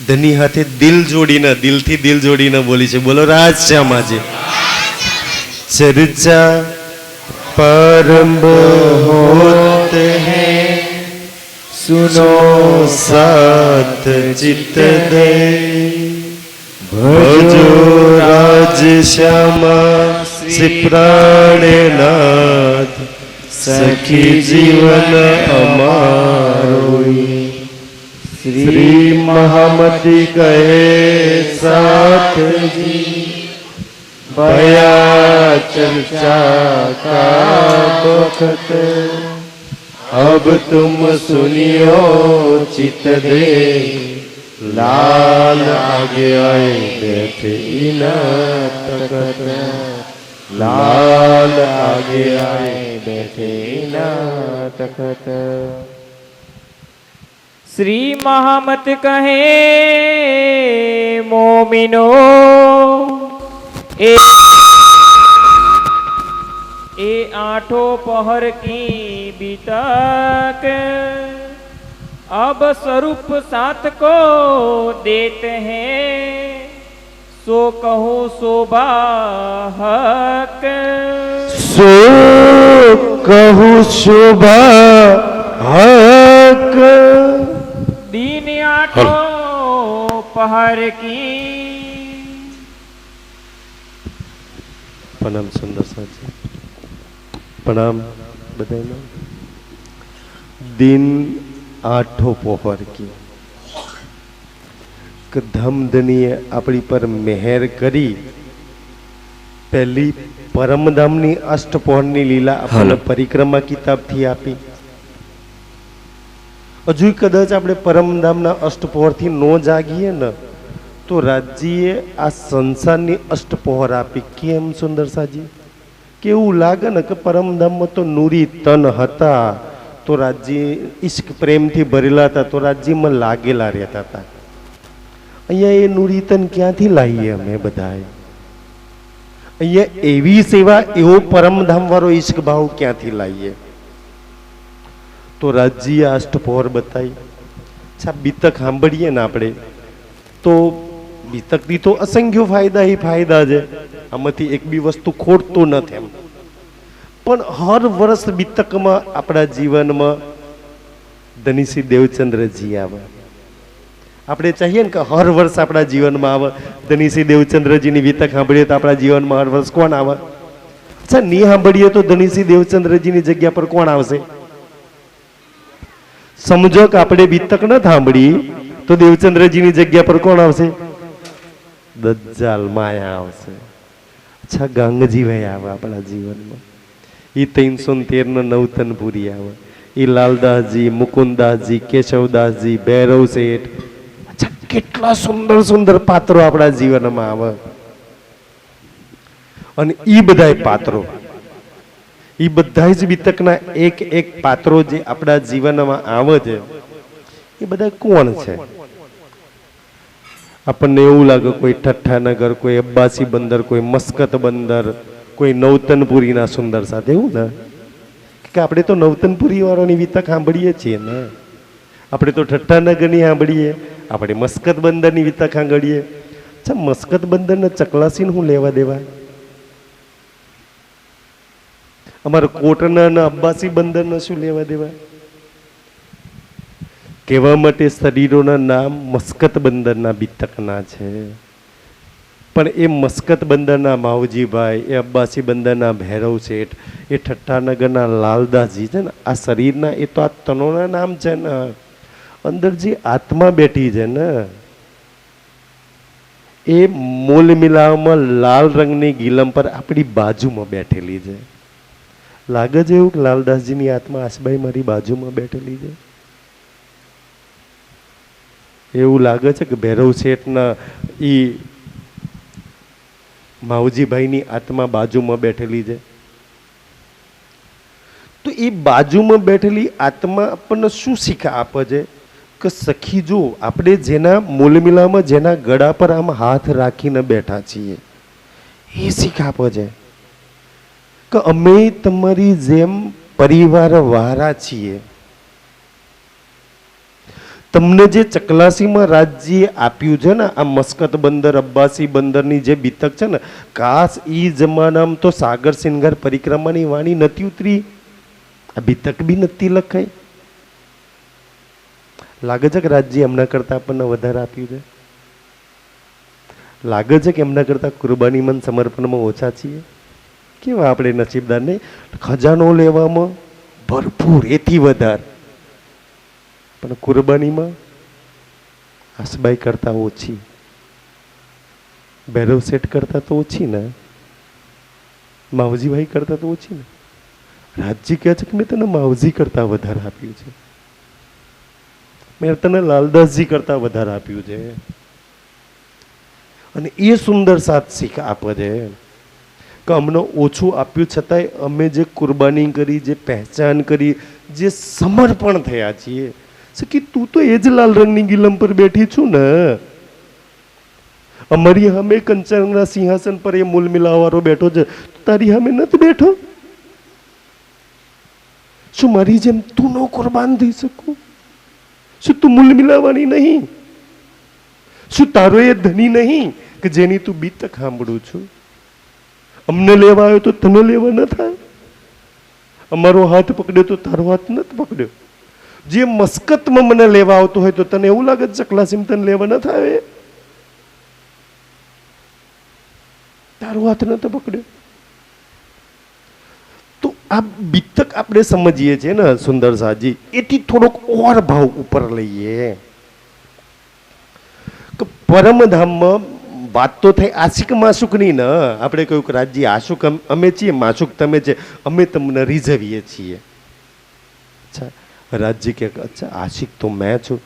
ધની હાથે દિલ જોડીને, દિલથી દિલ જોડીને બોલી છે. બોલો રાજ શ્યામાજી. ચર્ચા परम होत है सुनो साथ चित दे भजो राज श्यामा श्री प्राणनाथ सखी जीवन अमारो श्री महामती कहे साथ जी भया चर्चा का बखत अब तुम सुनियो चित दे लाल आगे आए बैठे न तकत लाल आगे आए बैठे न तकत। श्री महामत कहे मोमिनो ए आठों पहर की बीतक अब स्वरूप साथ को देते हैं सो कहो शोभा हक सो कहूँ शोभा हक दीन आठों पहर की। प्रणाम सुंदर साजी, प्रणाम बधाई। दिन आठो पहर की धमधनीए अपनी पर मेहर करी पहली परमधामनी अष्टपहरनी लीला अपने परिक्रमा किताब थी आपी। हजू कदाच આપણે પરમધામના અષ્ટપહોરથી નો જાગીએ ને તો રાજ્યએ આ સંસારની અષ્ટપહોર આપી. કેમ સુંદર સાજી? કેવું લાગે ને કે પરમધામમાં તો નૂરી તન હતા તો રાજ્ય ઈશ્ક પ્રેમથી ભરેલા હતા તો રાજ્યમાં લાગેલા રહેતા હતા. અહીંયા એ નૂરી તન ક્યાંથી લાવીએ અમે બધાએ? અહીંયા એવી સેવા એવો પરમધામ વાળો ઈશ્ક ભાવ ક્યાંથી લાવીએ? તો રાજ્ય અષ્ટપહોર બતાવી. અચ્છા, બીતક સાંભળીએ ને આપણે તો બીતકથી તો અસંખ્ય ફાયદા એ ફાયદા છે. આમાંથી એક બી વસ્તુ ખોટતું નથી એમ. પણ હર વર્ષ બીતકમાં આપણા જીવનમાં ધનીસિંહ દેવચંદ્રજી આવે. આપણે ચાહીએ ને કે હર વર્ષ આપણા જીવનમાં આવે ધનીસિંહ દેવચંદ્રજીની બીતક સાંભળીએ તો આપણા જીવનમાં હર વર્ષ કોણ આવે? અચ્છા, નહીં સાંભળીએ તો ધનીસિંહ દેવચંદ્રજીની જગ્યા પર કોણ આવશે? સમજો કે આપણે બીતક ન સાંભળી તો દેવચંદ્રજીની જગ્યા પર કોણ આવશે? દજ્જાલ માયા આવશે. અચ્છા, ગંગજીભાઈ આવે આપણા જીવનમાં. એ 313 નવતનપુરી આવે. એ લાલદાસજી, મુકુંદાસજી, કેશવદાસજી, ભૈરવ શેઠ. અચ્છા, કેટલા સુંદર સુંદર પાત્રો આપણા જીવનમાં આવે. અને એ બધા પાત્રો, એ બધા જ બીતકના એક એક પાત્રો જે આપણા જીવનમાં આવે છે એ બધા કોણ છે? આપણને એવું લાગે કોઈ ઠઠ્ઠાનગર, કોઈ અબ્બાસી બંદર, કોઈ મસ્કત બંદર, કોઈ નવતનપુરીના સુંદર સાથે. એવું ને કે આપણે તો નવતનપુરી વાળાની બીતક સાંભળીએ છીએ ને. આપણે તો ઠઠ્ઠાનગરની સાંભળીએ, આપણે મસ્કત બંદરની બીતક સાંભળીએ. અચ્છા, મસ્કત બંદરને ચકલાસીને હું લેવા દેવા? અમારા કોટના અને અબ્બાસી બંદરના શું લેવા દેવા? કહેવા માટે શરીરોના નામ મસ્કત બંદરના બીતકના છે, પણ એ મસ્કત બંદરના માવજીભાઈ, એ અબ્બાસી બંદરના ભૈરવ શેઠ, એ ઠઠ્ઠાનગરના લાલદાસજી છે ને, આ શરીરના એ તો આ તનોના નામ છે ને. અંદર જે આત્મા બેઠી છે ને એ મૂલ મિલાવમાં લાલ રંગની ગીલમ પર આપણી બાજુમાં બેઠેલી છે. લાગે છે એવું કે લાલદાસજીની આત્મા આસબાઈ મારી બાજુમાં બેઠેલી છે? એવું લાગે છે કે ભૈરવ શેઠના એ માવજીભાઈની આત્મા બાજુમાં બેઠેલી છે? તો એ બાજુમાં બેઠેલી આત્મા આપણને શું શીખા આપે છે કે સખી જો આપણે જેના મૂલમિલામાં જેના ગળા પર આમ હાથ રાખીને બેઠા છીએ એ શીખ આપે છે કે અમે તમારી જેમ પરિવાર વાળા છીએ. તમને જે ચકલાસીમાં રાજ્ય આપ્યું છે ને, આ મસ્કત બંદર, અબ્બાસી બંદરની જે બીતક છે ને, કાશ ઈ જમાનામાં તો સાગર સિંગાર પરિક્રમાની વાણી નથી ઉતરી, આ બીતક બી નથી લખાઈ. લાગે છે કે રાજ્ય એમના કરતા આપણને વધારે આપ્યું છે? લાગે છે કે એમના કરતા કુરબાનીમાં સમર્પણમાં ઓછા છીએ? કેવા આપણે નસીબદાર નહીં? ખજાનો લેવામાં ભરપૂર, એથી વધારે, પણ કુરબાનીમાં આસબાઈ કરતા ઓછી, ભૈરવ શેઠ કરતા તો ઓછી ને, માવજીભાઈ કરતા તો ઓછી ને. રાજજી કહે છે કે મેં તને માવજી કરતા વધારે આપ્યું છે, મેં તને લાલદાસજી કરતા વધારે આપ્યું છે. અને એ સુંદર સાથ શીખ આપે છે કે અમને ઓછું આપ્યું છતાંય અમે જે કુરબાની કરી, જે પહેચાન કરી, જે સમર્પણ થયા છીએ. કે તું તો એ જ લાલ રંગની ગિલમ પર બેઠી છું ને, અમારી સામે કંચનના સિંહાસન પર એ મૂલ મિલાવાળો બેઠો છે, તારી સામે નથી બેઠો? શું મારી જેમ તું નો કુરબાન થઈ શકું? શું તું મૂલ મિલાવાની નહીં? શું તારો એ ધની નહીં કે જેની તું બીતક સાંભળું છું? અમને લેવા આવ્યો તો તને લેવા ન થાય? અમારો હાથ પકડ્યો તો તારો હાથ નથી પકડ્યો? જે મસ્કતમાં મને લેવા આવતો હોય તો તને એવું લાગે ચકલાસીમ તને લેવા ન થાય? તારો હાથ નતો પકડ્યો. તો આ બીતક આપણે સમજીએ છીએ ને સુંદર સાજી, એથી થોડોક ઓર ભાવ ઉપર લઈએ કે પરમધામમાં વાત તો થઈ આશિક માશુકની ને. આપણે કહ્યું કે રાજ્ય આશુક અમે છીએ, માશુક તમે છે, અમે તમને રીઝવીએ છીએ. અચ્છા, રાજ્ય કે અચ્છા આશિક તો મેં છું.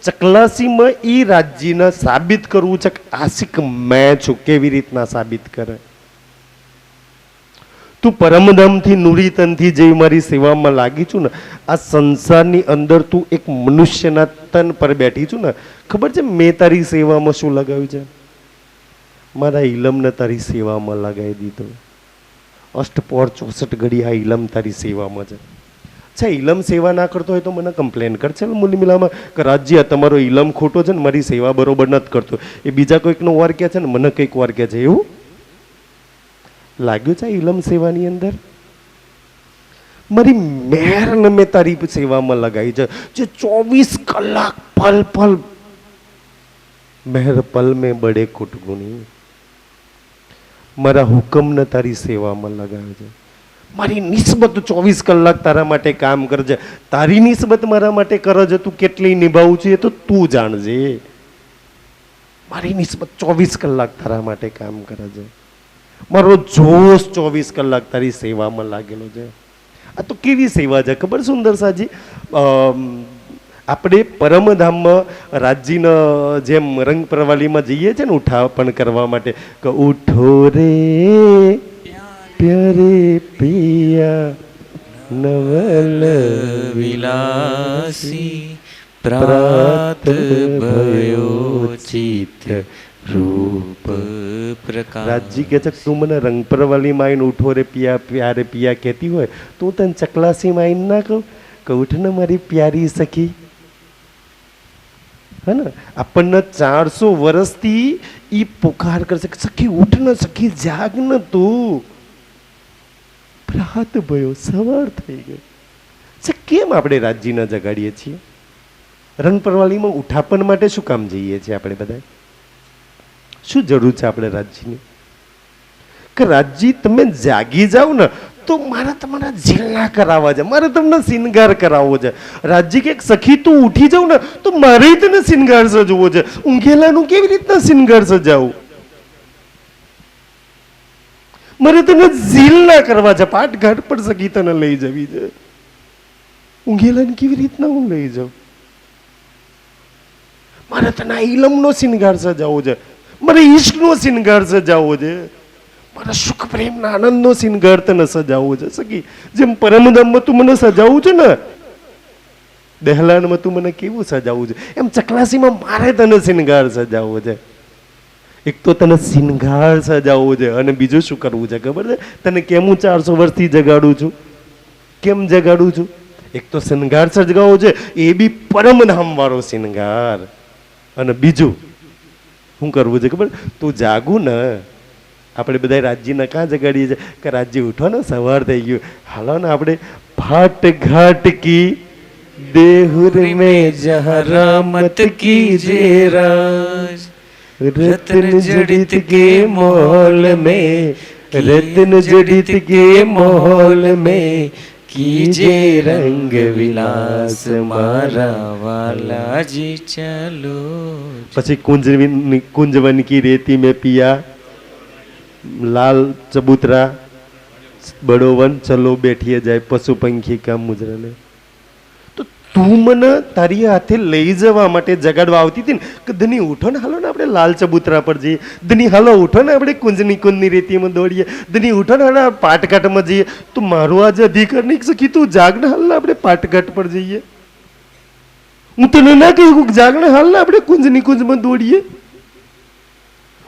ચકલાસીમાં ઈ રાજ્યને સાબિત કરવું છે કે આશિક મેં છું. કેવી રીતના સાબિત કરે? તું પરમધામથી નુરીતનથી જે મારી સેવામાં લાગી છું ને, આ સંસારની અંદર તું એક મનુષ્યના તન પર બેઠી છું ને. ખબર છે મેં તારી સેવામાં શું લગાવ્યું છે? મારા ઇલમને તારી સેવામાં લગાવી દીધો. 864 ઘડી આ ઇલમ તારી સેવામાં છે. અચ્છા, ઇલમ સેવા ના કરતો હોય તો મને કમ્પ્લેન કર છે મૂલ મિલામાં કે રાજ્ય તમારો ઇલમ ખોટો છે ને મારી સેવા બરોબર નથી કરતો. એ બીજા કોઈકનો વાર કહે છે ને મને કંઈક વાર કહે છે. એવું લાગ્યું છે ઇલમ સેવાની અંદર? મારી મહેરને મેં તારી સેવામાં લગાવી છે, જે 24 કલાક પલ પલ મહેર પલ મેં બડે કુટગુની. મારા હુકમને તારી સેવામાં લગાવે છે. મારી નિસ્બત 24 કલાક તારા માટે કામ કરજે. તારી નિસ્બત મારા માટે કરજે તું કેટલી નિભાવું છે એ તો તું જાણજે. મારી નિસ્બત 24 કલાક તારા માટે કામ કરજે. મારો જોશ 24 કલાક તારી સેવામાં લાગેલો છે. આ તો કેવી સેવા છે ખબર સુંદર સાજી? આપણે પરમધામમાં રાજ્યના જેમ રંગ પ્રવાલીમાં જઈએ છીએ ને ઉઠાપણ કરવા માટે કે ઉઠો રે પ્યારે પિયા નવલ વિલાસી પ્રાત ભયો ચિત રૂપ પ્રકાશ. રાજજી કે છે તું મને રંગ પ્રવાલીમાં આવીને ઉઠો રે પિયા પ્યારે પિયા કહેતી હોય તો હું તને ચકલાસીમાં આવીને ના કહું કે ઉઠ ને મારી પ્યારી સખી. હે ને, આપણને 400 વર્ષથી ઈ પુકાર કરશે કે સખી ઉઠ ને, સખી જાગ ને, તું રાત ભયો સવાર થઈ ગઈ છે. કેમ આપણે રાજ્યને જગાડીએ છીએ? રંગ પ્રવાલીમાં ઉઠાપન માટે શું કામ જઈએ છીએ આપણે બધા? શું જરૂર છે આપણે રાજ્યની? કે રાજ્ય તમે જાગી જાઓ ને તો મારે તમારા ઝીલના કરાવવા છે, મારે તમને શિંગાર કરાવવો છે. રાજ્ય કે સખી તું ઉઠી જાવ ને તો મારે તને શિંગાર સજવો છે. ઊંઘેલાનું કેવી રીતના શિંગાર સજાવું? મારે તને ઝીલના કરવા છે. પાટઘાટ પર સખી તને લઈ જવી છે. ઊંઘેલાને કેવી રીતના હું લઈ જાઉં? મારે તને ઇલમનો શિંગાર સજાવવો છે, મારે ઈશ્કનો શિંગાર સજાવવો છે, મારા સુખ પ્રેમના આનંદનો શિંગાર તને સજાવવો છે. સખી જેમ પરમધામમાં તું મને સજાવવું છે ને, દહેલાનમાં તું મને કેવું સજાવવું છે, એમ ચકલાસીમાં મારે તને શિંગાર સજાવવો છે. એક તો તને શિંગાર સજાવવો છે અને બીજું શું કરવું છે ખબર છે? તને કેમ હું 400 વર્ષથી જગાડું છું? કેમ જગાડું છું? એક તો શૃંગાર સજગાવો છે, એ બી પરમ નામ વાળો શૃંગાર. અને બીજું શું કરવું છે ખબર? તું જાગું ને, આપણે બધા રાજ્યને કાં જગાડીએ છીએ કે રાજ્ય ઉઠો ને, સવાર થઈ ગયું, હાલો ને આપણે ભાટ ઘાટ કી દેહુર में जहाँ रामत कीजे राज, रत्न जड़ित के मोल में, रत्न जड़ित के मोल में कीजे रंग विलास मारा વાલાજી ચાલો. પછી कुंजवन की रेती में पिया लाल चबूतरा, बड़ोवन चलो बैठिए जाए पशु पंखी का मुजरने. તો તું મને તારી હાથે લઈ જવા માટે જગાડવા આવતી હતી ને કે ધની ઉઠો ને, હાલો ને આપણે લાલ ચબૂતરા પર જઈએ, ધની હાલો ઉઠો ને આપણે કુંજની રેતીમાં દોડીએ, ધની ઉઠો ને હાલો પાટઘાટમાં જઈએ. તો મારો આજે અધિકાર નહીં સખી, તું જાગ ને, હાલ ને આપણે પાટઘાટ પર જઈએ. હું તને ના કહ્યું જાગ ને, હાલ ને આપણે કુંજમાં દોડીએ.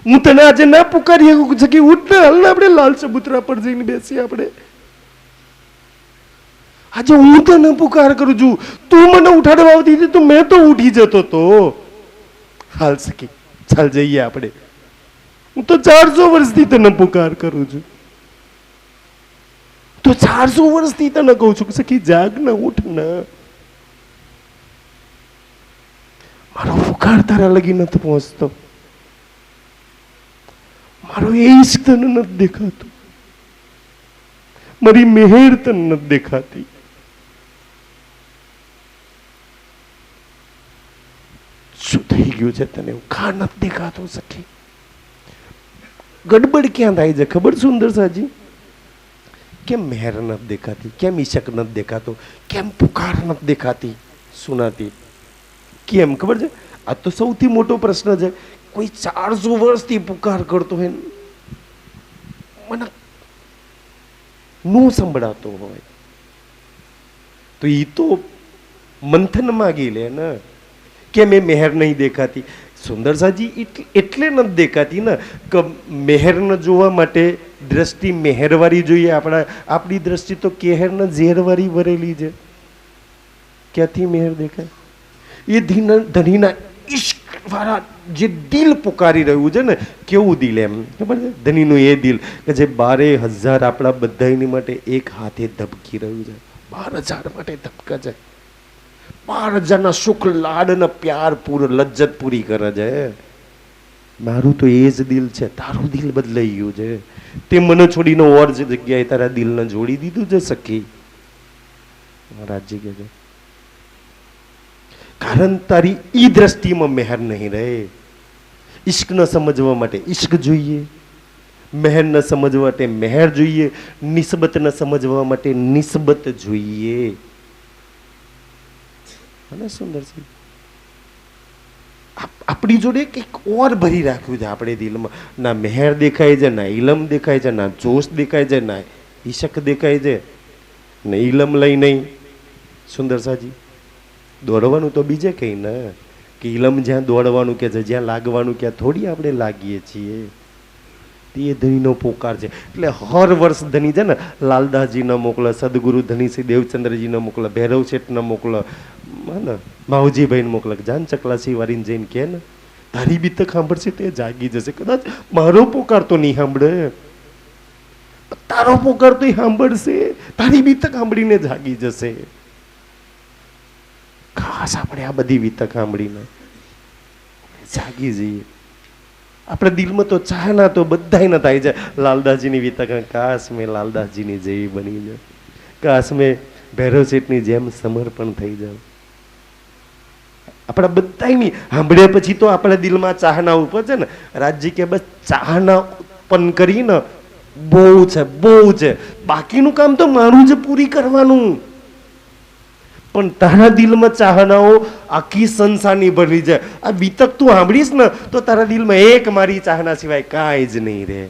હું તને આજે ના પુકારી સખી, ઉઠ ને, હાલ ને આપણે લાલ ચબૂતરા પર જઈને બેસીએ આપણે. આજે હું તને પુકાર કરું છું, તું મને ઉઠાડવા આવતી હતી તો મેં તો ઉઠી જતો તો. હાલ સખી ચાલ જઈએ આપણે. હું તો 400 વર્ષથી તને પુકાર કરું છું, તો 400 વર્ષથી તને કહું છું સખી જાગ ને, ઉઠ ને. મારો પુકાર તારા લગી નથી પહોંચતો, મારો એ ઇશ્ક તને નથી દેખાતો, મારી મહેર તને નથી દેખાતી. શું થઈ ગયું છે તને? ખા નથી દેખાતો સખી. ગડબડ ક્યાં થાય છે ખબર સુંદર સાજી? કેમ મહેર નથી દેખાતી, કેમ ઈશક નથી દેખાતો, કેમ પુકાર નથી દેખાતી સુનાતી, કેમ ખબર છે? આ તો સૌથી મોટો પ્રશ્ન છે. કોઈ 400 વર્ષથી પુકાર કરતો હોય, મને નો સંભળાતો હોય તો ઈ તો મંથન માગી લે ને, કેમ એ મહેર નહીં દેખાતી? સુંદર સાજી એટલે નથી દેખાતી ને કે મહેરને જોવા માટે દ્રષ્ટિ મહેરવાળી જોઈએ. આપણી દ્રષ્ટિ તો કેહરને ઝેરવાળી ભરેલી છે. ક્યાંથી મહેર દેખાય? એ ધનીના ઇશ્ક વાળા જે દિલ પુકારી રહ્યું છે ને, કેવું દિલ એમ ખબર છે? ધનીનું એ દિલ કે જે 12,000 આપણા બધાની માટે એક હાથે ધબકી રહ્યું છે. 12,000 માટે ધબકે છે. 12,000 ના સુખ લાડ ને પ્યાર લજ્જત પૂરી કરે છે. મારું તો એ જ દિલ છે. તારું દિલ બદલાઈ ગયું છે. તે મને છોડીને ઓર જગ્યાએ તારા દિલને જોડી દીધું છે સખી. રાજજી કે છે કારણ તારી ઈ દ્રષ્ટિમાં મહેર નહીં રહે. ઇશ્ક ન સમજવા માટે ઇશ્ક જોઈએ, મહેર ન સમજવા માટે મહેર જોઈએ, નિસ્બત ન સમજવા માટે નિસ્બત જોઈએ. અને સુંદર છે આપણી જોડે કંઈક ઓર ભરી રાખ્યું છે આપણે દિલમાં. ના મહેર દેખાય છે, ના ઇલમ દેખાય છે, ના જોશ દેખાય છે, ના ઈશક દેખાય છે, ને ઇલમ લઈ નહીં. સુંદર સાજી દોડવાનું તો બીજે કઈ ને કે ઇલમ જ્યાં દોડવાનું કે છે, જ્યાં લાગવાનું ક્યાં થોડી આપણે લાગીએ છીએ. તે ધણીનો પોકાર છે. એટલે હર વર્ષ ધણી છે ને લાલદાસજી ન મોકલે, સદગુરુ ધણી શ્રી દેવચંદ્રજી ન મોકલે, ભૈરવ શેઠ ન મોકલે, ને માવજીભાઈ ને મોકલે. જાન ચકલાસી વારીને જઈને કે ને તારી બી તક સાંભળશે તે જાગી જશે. કદાચ મારો પોકાર તો નહીં સાંભળે, તારો પોકાર તો સાંભળશે, તારી બી તક સાંભળીને જાગી જશે. ખાસ આપણે આ બધી વિતક સાંભળીને જાગી જઈએ. આપણે દિલમાં તો ચાહના તો બધાય થાય છે. લાલદાસજીની વિતક કાશ મેં લાલદાસજીની જેવી બની જાય, કાશ મેં ભૈરવ શેઠની જેમ સમર્પણ થઈ જાવ. આપણા બધાની સાંભળ્યા પછી તો આપણા દિલમાં ચાહના ઉપર છે ને રાજજી કે બસ ચાહના ઉત્પન્ન કરીને બહુ છે, બહુ છે, બાકીનું કામ તો મારું જ પૂરી કરવાનું. પણ તારા દિલમાં ચાહનાઓ આખી સંસારની ભરી છે. આ વિતક તું સાંભળીશ ને તો તારા દિલમાં એક મારી ચાહના સિવાય કાંઈ જ નહીં રહે.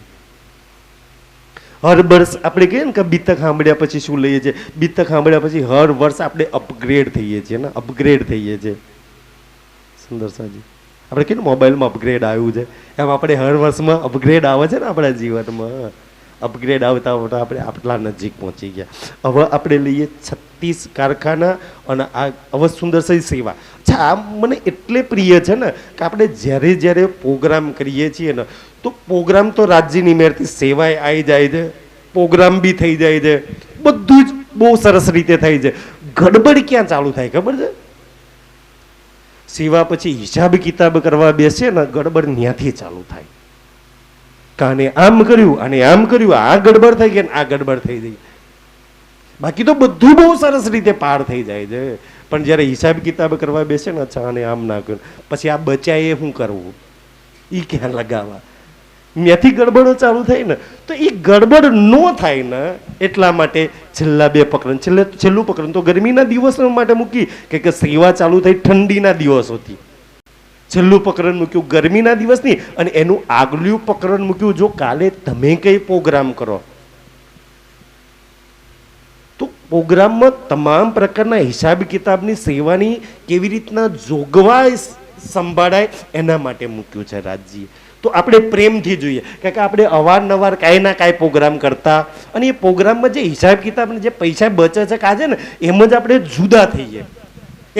હર વર્ષ આપણે કહીએ ને કે બીતક સાંભળ્યા પછી શું લઈએ છીએ? બીતક સાંભળ્યા પછી હર વર્ષ આપણે અપગ્રેડ થઈએ છીએ ને, અપગ્રેડ થઈએ છીએ. સુંદર સાજી આપણે કહીએ ને મોબાઈલમાં અપગ્રેડ આવ્યું છે, એમ આપણે હર વર્ષમાં અપગ્રેડ આવે છે ને આપણા જીવનમાં. અપગ્રેડ આવતા આવતા આપણે આટલા નજીક પહોંચી ગયા. હવે આપણે લઈએ 36 કારખાના અને આ અવધ સુંદરસઈ સેવા. અચ્છા, આ મને એટલે પ્રિય છે ને કે આપણે જ્યારે જ્યારે પ્રોગ્રામ કરીએ છીએ ને તો પ્રોગ્રામ તો રાજ્યની મેરથી સેવાય આવી જાય છે, પ્રોગ્રામ બી થઈ જાય છે, બધું જ બહુ સરસ રીતે થાય છે. ગડબડ ક્યાં ચાલુ થાય ખબર છે? સેવા પછી હિસાબ કિતાબ કરવા બેસે ને ગડબડ ત્યાંથી ચાલુ થાય. કાને આમ કર્યું અને આમ કર્યું, આ ગડબડ થઈ ગઈ, આ ગડબડ થઈ ગઈ. બાકી તો બધું બહુ સરસ રીતે પાર થઈ જાય છે. પણ જ્યારે હિસાબ કિતાબ કરવા બેસે ને, અચ્છા અને આમ ના કર્યું, પછી આ બચાય એ શું કરવું, એ ક્યાં લગાવવા, ત્યાંથી ગડબડો ચાલુ થાય ને. તો એ ગડબડ ન થાય ને એટલા માટે છેલ્લા 2 પ્રકરણ, છેલ્લું પ્રકરણ તો ગરમીના દિવસો માટે મૂકી કે સેવા ચાલુ થઈ ઠંડીના દિવસોથી. છેલ્લું પ્રકરણ મૂક્યું ગરમીના દિવસની, અને એનું આગલું પ્રકરણ મૂક્યું જો કાલે તમે કઈ પ્રોગ્રામ કરો તો પ્રોગ્રામમાં તમામ પ્રકારના હિસાબ કિતાબની સેવાની કેવી રીતના જોગવાઈ સંભાળાય એના માટે મૂક્યું છે રાજજીએ. તો આપણે પ્રેમથી જોઈએ, કારણ કે આપણે અવારનવાર કાંઈ ના કાંઈ પ્રોગ્રામ કરતા, અને એ પ્રોગ્રામમાં જે હિસાબ કિતાબને જે પૈસા બચે છે કાજે ને એમ જ આપણે જુદા થઈએ.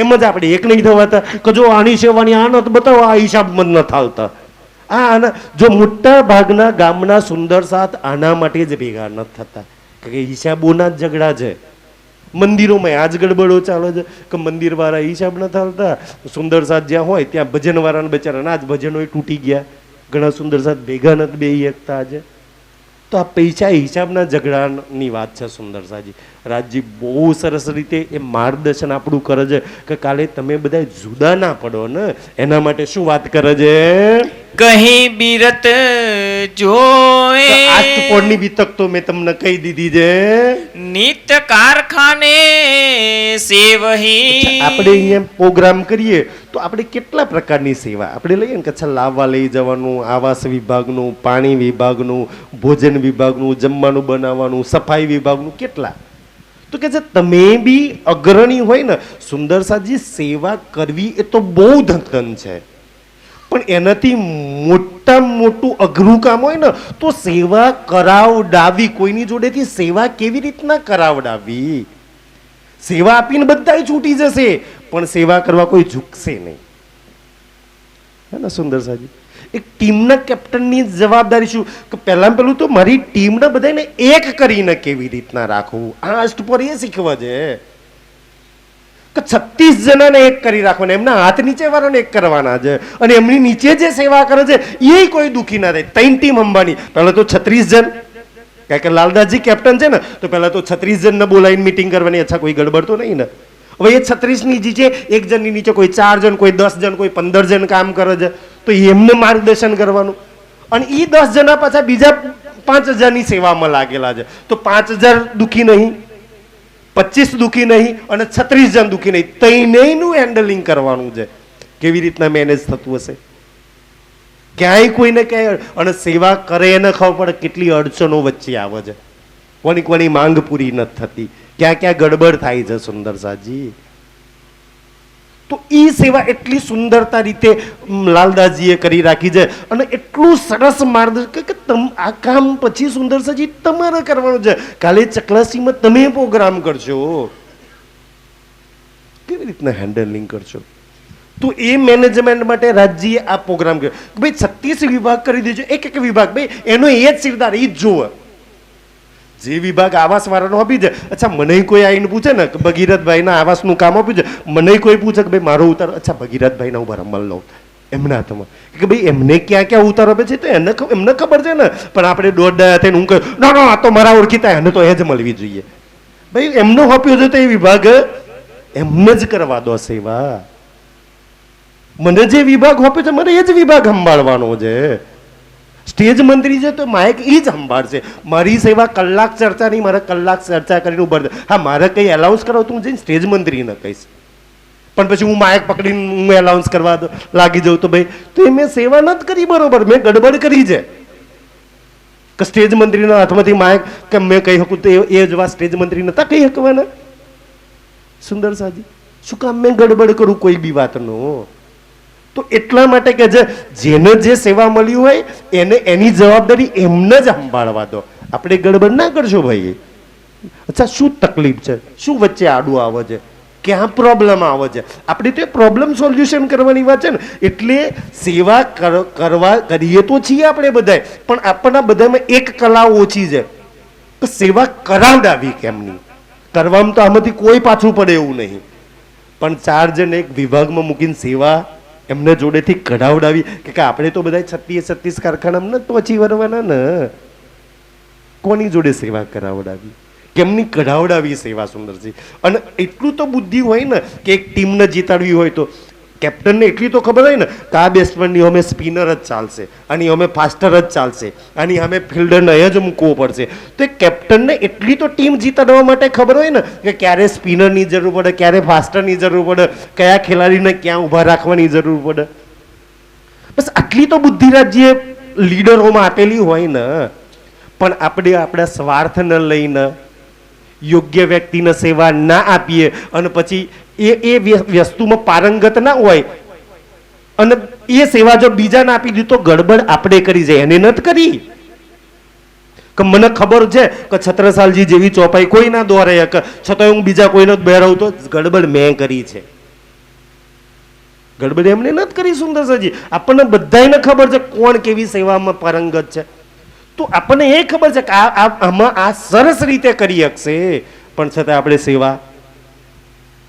એમ જ આપણે એક નહીં થવાતા કે જો આની સેવાની આ નથી બતાવો, આ હિસાબમાં જ નથી આવતા. આના જો મોટા ભાગના ગામના સુંદર સાથ આના માટે જ ભેગા નથી થતા કે હિસાબોના જ ઝઘડા છે. મંદિરોમાં આ જ ગડબડો ચાલે છે કે મંદિરવાળા હિસાબ નથી આવતા, સુંદર સાથ જ્યાં હોય ત્યાં ભજનવાળાને બચારાના જ ભજનો તૂટી ગયા, ઘણા સુંદર સાથ ભેગા નથી બેહી શકતા આજે. તો આ પૈસા હિસાબના ઝઘડાની વાત છે સુંદર સાજી. રાજજી બહુ સરસ રીતે એ માર્ગદર્શન આપણું કરે છે કે કાલે તમે બધા જુદા ના પડો ને, એના માટે શું વાત કરે છે? કહી બિરત જોએ આસ્તપોળની વિતક તો મેં તમને કહી દીધી છે. નિત કારખાને સેવહી. આપણે અહીંયા પ્રોગ્રામ કરીએ તો આપણે કેટલા પ્રકારની સેવા આપણે લઈએ ને કે લાવવા લઈ જવાનું, આવાસ વિભાગનું, પાણી વિભાગનું, ભોજન વિભાગનું, જમવાનું બનાવવાનું, સફાઈ વિભાગનું, કેટલા. તો કે તમે બી અગ્રણી હોય ને સુંદર સાજી, સેવા કરવી એ તો બહુ ધન છે, પણ એનાથી મોટું અઘરું કામ હોય ને તો સેવા કરાવડાવી. કોઈની જોડેથી સેવા કેવી રીતના કરાવડાવી? સેવા આપીને બધા છૂટી જશે પણ સેવા કરવા કોઈ ઝૂકશે નહીં, હે ને સુંદર સાજી? એક ટીમના કેપ્ટનની જવાબદારી શું કે પહેલું તો મારી ટીમને બધાને એક કરીને કેવી રીતના રાખવું, આ અષ્ટપર એ શીખવા છે કે 36 જણાને એક કરી રાખવાના, એમના હાથ નીચે વાળાને એક કરવાના છે, અને એમની નીચે જે સેવા કરે છે એ કોઈ દુખી ના થાય. 3 ટીમ અંબાની, પહેલા તો 36 જણ, કારણ કે લાલદાસજી કેપ્ટન છે ને તો પહેલા તો 36 જણને બોલાવીને મીટિંગ કરવાની. અચ્છા, કોઈ ગડબડ તો નહીં ને? હવે એ 36 ની જે છે એક જણની નીચે કોઈ 4 જણ, કોઈ 10 જણ, કોઈ 15 જણ કામ કરે છે, તો એમને માર્ગદર્શન કરવાનું. અને એ 10 જણા પાછા બીજા 5000ની સેવામાં લાગેલા છે, તો 5000 દુખી નહીં, 25 દુખી નહીં, અને 36 જણ દુખી નહીં, ત્રણેયનું હેન્ડલિંગ કરવાનું છે. કેવી રીતના મેનેજ થતું હશે? ક્યાંય કોઈને ક્યાંય, અને સેવા કરે એને ખબર પડે કેટલી અડચણો વચ્ચે આવે છે, કોની માંગ પૂરી નથી થતી, ક્યાં ક્યાં ગડબડ થાય છે સુંદર સાજી. તો એ સેવા એટલી સુંદરતા રીતે લાલદાસજીએ કરી રાખી છે, અને એટલું સરસ માર્ગદર્શન કે આ કામ પછી સુંદર સાજી તમારે કરવાનું છે. કાલે ચકલાસીમાં તમે પ્રોગ્રામ કરશો, કેવી રીતના હેન્ડલિંગ કરશો? તો એ મેનેજમેન્ટ માટે રાજ્યએ આ પ્રોગ્રામ કર્યો કે ભાઈ 36 વિભાગ કરી દેજો, એક વિભાગ, ભાઈ એનો એ જ સિરદાર, એ જ જોવે. જે વિભાગ આવાસ વાળાનો આપી છે, અચ્છા મને કોઈ આવીને પૂછે ને કે ભગીરથભાઈના આવાસનું કામ આપ્યું છે, મને કોઈ પૂછે કે ભાઈ મારો ઉતારો, અચ્છા ભગીરથભાઈના હું બરાબર લઉં એમના હાથમાં કે ભાઈ એમને ક્યાં ક્યાં ઉતારો આપે છે તો એમને ખબર છે ને, પણ આપણે દોઢ થઈને હું કહું ના ના આ તો મારા ઓળખીતા, એને તો એ જ મળવી જોઈએ. ભાઈ એમનો આપ્યો છે તો એ વિભાગ એમને જ કરવા દો સેવા. મને જે વિભાગ આપ્યો છે મને એ જ વિભાગ સંભાળવાનો છે. સ્ટેજ મંત્રી છે તો માઇક એ જ સંભાળશે. મારી સેવા કલાક ચર્ચા નહીં, મારે કલાક ચર્ચા કરીને ઉભર. હા, મારે કંઈ એલાઉન્સ કરો તો હું જઈને સ્ટેજ મંત્રીને કહીશ, પણ પછી હું માઇક પકડીને હું એલાઉન્સ કરવા લાગી જાઉં તો ભાઈ તો એ મેં સેવા નથી કરી બરોબર, મેં ગડબડ કરી છે. કે સ્ટેજ મંત્રીના હાથમાંથી માઇક કે મેં કહી શકું તો એ જ વાત સ્ટેજ મંત્રી નતા કહી શકવાના સુંદર સાજી? શું કામ મેં ગડબડ કરું કોઈ બી વાતનો? તો એટલા માટે કે જેને જે સેવા મળી હોય એને એની જવાબદારી એમને જ સંભાળવા દો. આપણે ગડબડ ના કરશો ભાઈ. અચ્છા, શું તકલીફ છે, શું વચ્ચે આડું આવે છે, ક્યાં પ્રોબ્લેમ આવે છે, આપણે તો પ્રોબ્લેમ સોલ્યુશન કરવાની વાત છે ને. એટલે સેવા કરવા કરીએ તો છીએ આપણે બધા, પણ આપણના બધામાં એક કલા ઓછી છે કે સેવા કરાવડાવી કેમની. કરવામાં તો આમાંથી કોઈ પાછું પડે એવું નહીં, પણ 4 જણ એક વિભાગમાં મૂકીને સેવા એમને જોડેથી કઢાવડાવી કે આપણે તો બધા 36 કારખાનામાં ને પહોંચી વળવાના ને. કોની જોડે સેવા કરાવડાવી, કેમની કઢાવડાવી સેવા સુંદરજી. અને એટલું તો બુદ્ધિ હોય ને કે એક ટીમને જીતાડવી હોય તો કેપ્ટનને એટલી તો ખબર હોય ને કે આ બેટ્સમેનની અમે સ્પિનર જ ચાલશે, અને અમે ફાસ્ટર જ ચાલશે, અને અમે ફિલ્ડરને જ મૂકવો પડશે. તો એ કેપ્ટનને એટલી તો ટીમ જીતાડવા માટે ખબર હોય ને કે ક્યારે સ્પિનરની જરૂર પડે, ક્યારે ફાસ્ટરની જરૂર પડે, કયા ખેલાડીને ક્યાં ઊભા રાખવાની જરૂર પડે. બસ આટલી તો બુદ્ધિ રાજ્ય લીડરોમાં આપેલી હોય ને. પણ આપણે આપણા સ્વાર્થને લઈને યોગ્ય વ્યક્તિને સેવા ના આપીએ અને પછી એ વસ્તુમાં પારંગત ના હોય અને એ સેવા જો બીજાને આપી દીધી તો ગડબડ આપણે કરી જાય, એને નથી કરી. કે મને ખબર છે કે છત્રસાલજી જેવી ચોપાઈ કોઈ ના દોરે, છતાં હું બીજા કોઈને બહેરાવું તો ગડબડ મેં કરી છે. ગડબડ એમને નથી કરી સુંદરસાજી. આપણને બધાને ખબર છે કોણ કેવી સેવામાં પારંગત છે. તો આપણને એ ખબર છે કે આમાં આ સરસ રીતે કરી શકશે, પણ છતાં આપણે સેવા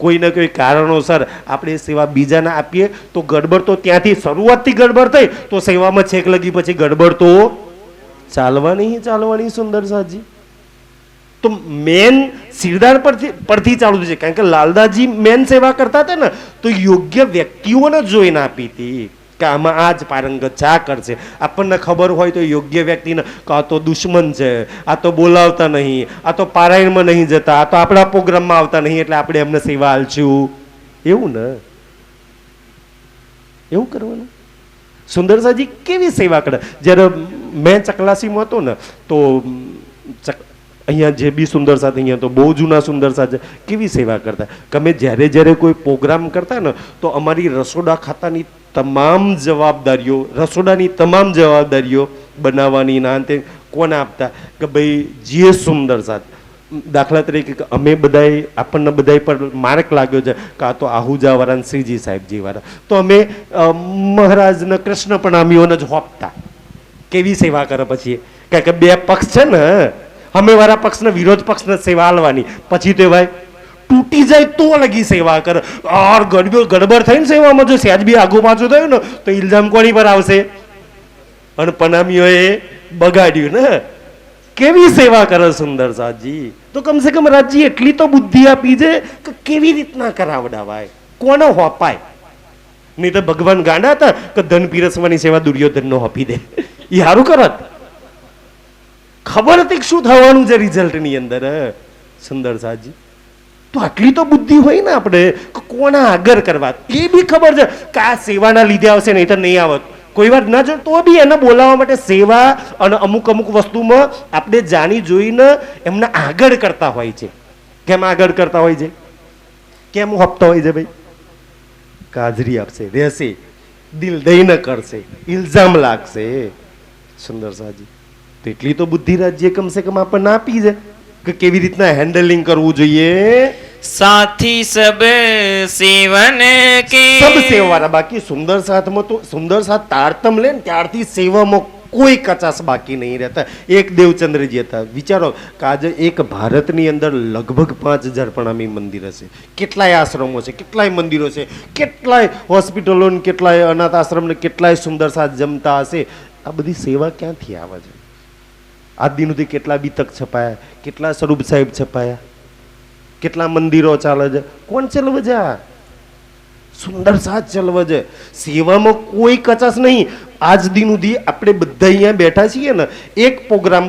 કોઈને કોઈ કારણોસર આપણે સેવા બીજાને આપીએ તો ગડબડ તો ત્યાંથી શરૂઆતથી ગડબડ થઈ તો સેવામાં છેક લગી પછી ગડબડ તો ચાલવાની સુંદરસાજી. તો મેન સિરદાર પરથી ચાલુ છે, કારણ કે લાલદાસજી મેન સેવા કરતા હતા ને તો યોગ્ય વ્યક્તિઓને જોઈને આપી હતી કે આમાં આ જ પારંગત છે, આ કરશે. આપણને ખબર હોય તો યોગ્ય વ્યક્તિને કે આ તો દુશ્મન છે, આ તો બોલાવતા નહીં, આ તો પારાયણમાં નહીં જતા, આ તો આપણા પ્રોગ્રામમાં આવતા નહીં, એટલે આપણે એમને સેવા આલશું. એવું ને, એવું કરવાનું. સુંદરસાજી કેવી સેવા કરે. જ્યારે મેં ચકલાસીમાં હતો ને તો અહીંયા જે બી સુંદરસા અહીંયા તો બહુ જૂના સુંદરસા છે, કેવી સેવા કરતા કે અમે જ્યારે કોઈ પ્રોગ્રામ કરતા ને તો અમારી રસોડા ખાતાની તમામ જવાબદારીઓ, રસોડાની તમામ જવાબદારીઓ બનાવવાની ના અંતે કોને આપતા કે ભાઈ જે સુંદરસા. દાખલા તરીકે અમે બધાએ આપણને બધા પર માર્ક લાગ્યો છે કે આ તો આહુજાવાળા શ્રીજી સાહેબજી વાળા, તો અમે મહારાજને કૃષ્ણ પ્રણામીઓને જ હોપતા. કેવી સેવા કરે પછી, કારણ કે બે પક્ષ છે ને, અમે વાળા પક્ષને વિરોધ પક્ષને સેવા આલવાની, પછી તો ભાઈ તૂટી જાય તો લગી સેવા કરે. ગડબડ થઈને સેવામાં જો સહેજ બી આગુ પાછું થયું ને તો ઇલ્ઝામ કોની પર આવશે? અને પનામીઓએ બગાડ્યું ને. કેવી સેવા કરે સુંદરસાજી. તો કમસે કમ રાજજી એટલી તો બુદ્ધિ આપી છે કે કેવી રીતના કરાવડાવાય, કોને હોપાય. નહીં તો ભગવાન ગાંડા હતા કે ધન પીરસવાની સેવા દુર્યોધનનો હોપી દે, એ સારું કરત. ખબર હતી શું થવાનું છે રિઝલ્ટની અંદર. સુંદરસાજી તો આટલી તો બુદ્ધિ હોય ને આપણે કોના આગળ કરવા, એ બી ખબર છે કે આ સેવાના લીધે આવશે, નહીં તો નહીં આવત. કોઈ વાર ના જો તો બી એને બોલાવવા માટે સેવા અને અમુક વસ્તુમાં આપણે જાણી જોઈને એમને આગળ કરતા હોય છે. કેમ આગળ કરતા હોય છે, કેમ હોપતા હોય છે ભાઈ? કાજરી આપશે, રહેશે, દિલ દઈને કરશે, ઇલ્ઝામ લાગશે. સુંદરસાજી તો એટલી તો બુદ્ધિ રાજ્ય કમસે કમ આપણને આપી છે કે કેવી રીતના હેન્ડલિંગ કરવું જોઈએ. साथी सब सेवन के સબ સેવાના. બાકી સુંદર સાથમાં તો સુંદર સાથ તારતમ લે ને ત્યારથી સેવામાં કોઈ કચાશ બાકી નહીં રહેતા. એક દેવચંદ્રજી હતા, વિચારો કે આજે એક ભારતની અંદર લગભગ 5000 પ્રણામી મંદિર હશે, કેટલાય આશ્રમો છે, કેટલાય મંદિરો છે, કેટલાય હોસ્પિટલો, કેટલાય અનાથ આશ્રમ ને કેટલાય સુંદર સાથ જમતા હશે. આ બધી સેવા ક્યાંથી આવે છે? આજ દિન સુધી કેટલા બીતક છપાયા, કેટલા સ્વરૂપ સાહેબ છપાયા, કેટલા મંદિરો ચાલે છે, કોણ ચલવે છે? સુંદર સાથ ચલવે છે. સેવામાં કોઈ કચાશ નહીં. આજ દિન સુધી આપણે બધા અહીંયા બેઠા છીએ ને, એક પ્રોગ્રામ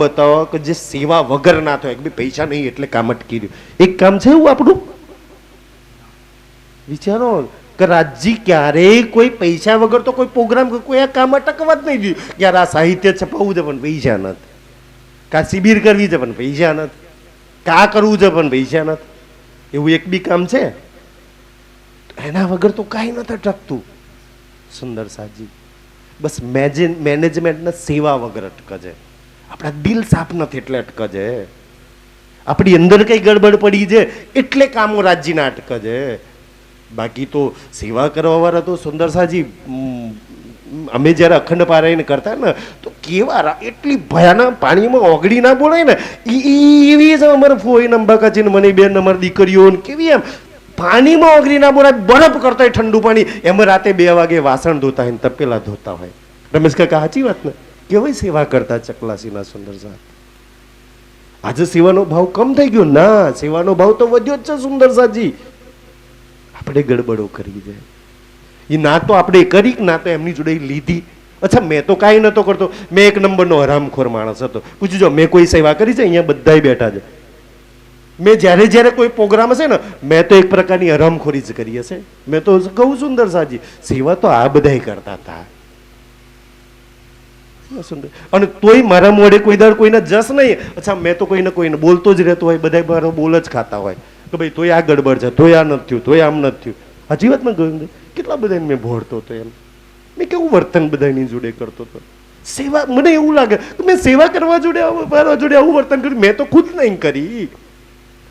બતાવો કે જે સેવા વગર ના થાય કે પૈસા નહીં એટલે કામ અટકી રહ્યું. એક કામ છે એવું આપણું? વિચારો કે રાજજી ક્યારેય કોઈ પૈસા વગર તો કોઈ પ્રોગ્રામ કોઈ આ કામ અટકવા જ નહીં દીધું. યાર આ સાહિત્ય છપાવવું છે પણ પૈસા નથી, કા શિબિર કરવી છે પણ પૈસા નથી, કા કરવું છે પણ પૈસા નથી. એવું એક બી કામ છે? એના વગર તો કાંઈ નથી અટકતું. સુંદર સાજી બસ મેનેજમેન્ટને સેવા વગર અટકે છે. આપણા દિલ સાફ નથી એટલે અટકે છે, આપણી અંદર કઈ ગડબડ પડી છે એટલે કામો રાજજીના અટકે છે. બાકી તો સેવા કરવા વાળા તો સુંદરસાજી, અમે જ્યારે અખંડ પારાયણ કરતા ને તો કેવા એટલી ભયાનક પાણીમાં ઓગળી ના બોલાય ને એવી જ અમારે ફોઈ અંબાકાજી ને મને બેન અમારી દીકરીઓ કેવી એમ પાણીમાં ઓગળી ના બોલાય, બરફ કરતા હોય ઠંડુ પાણી, એમાં રાતે 2 વાગે વાસણ ધોતા હોય ને તપેલા ધોતા હોય. રમેશ કાકા સાચી વાત ને? કેવી સેવા કરતા ચકલાસીના સુંદરસા. આજે સેવાનો ભાવ કમ થઈ ગયો? ના, સેવાનો ભાવ તો વધ્યો જ છે સુંદરસાજી. આપણે ગડબડો કરી છે એ, ના તો આપણે કરી ના તો એમની જોડે લીધી. અચ્છા, મેં તો કાંઈ નતો કરતો, મેં 1 નંબરનો હરામખોર માણસ હતો. પૂછજો મેં કોઈ સેવા કરી છે? અહીંયા બધા બેઠા છે. મેં જ્યારે જ્યારે કોઈ પ્રોગ્રામ હશે ને મેં તો એક પ્રકારની હરામખોરી જ કરી હશે. મેં તો કહું સુંદરસાજી, સેવા તો આ બધા કરતા હતા. અને તોય મારા મોઢે કોઈ દર કોઈને જસ નહીં. અચ્છા, મેં તો કોઈને બોલતો જ રહેતો હોય, બધા મારો બોલ જ ખાતા હોય કે ભાઈ તોય આ ગડબડ છે, તોય આ નથી થયું, તોય આમ નથી થયું. હજી વાત મેં કહ્યું કેટલા બધાને મેં ભોળતો હતો એમ. મેં કેવું વર્તન બધાની જોડે કરતો હતો. સેવા, મને એવું લાગે કે મેં સેવા કરવા જોડે મારા જોડે આવું વર્તન કર્યું મેં તો ખુદ નહીં કરી.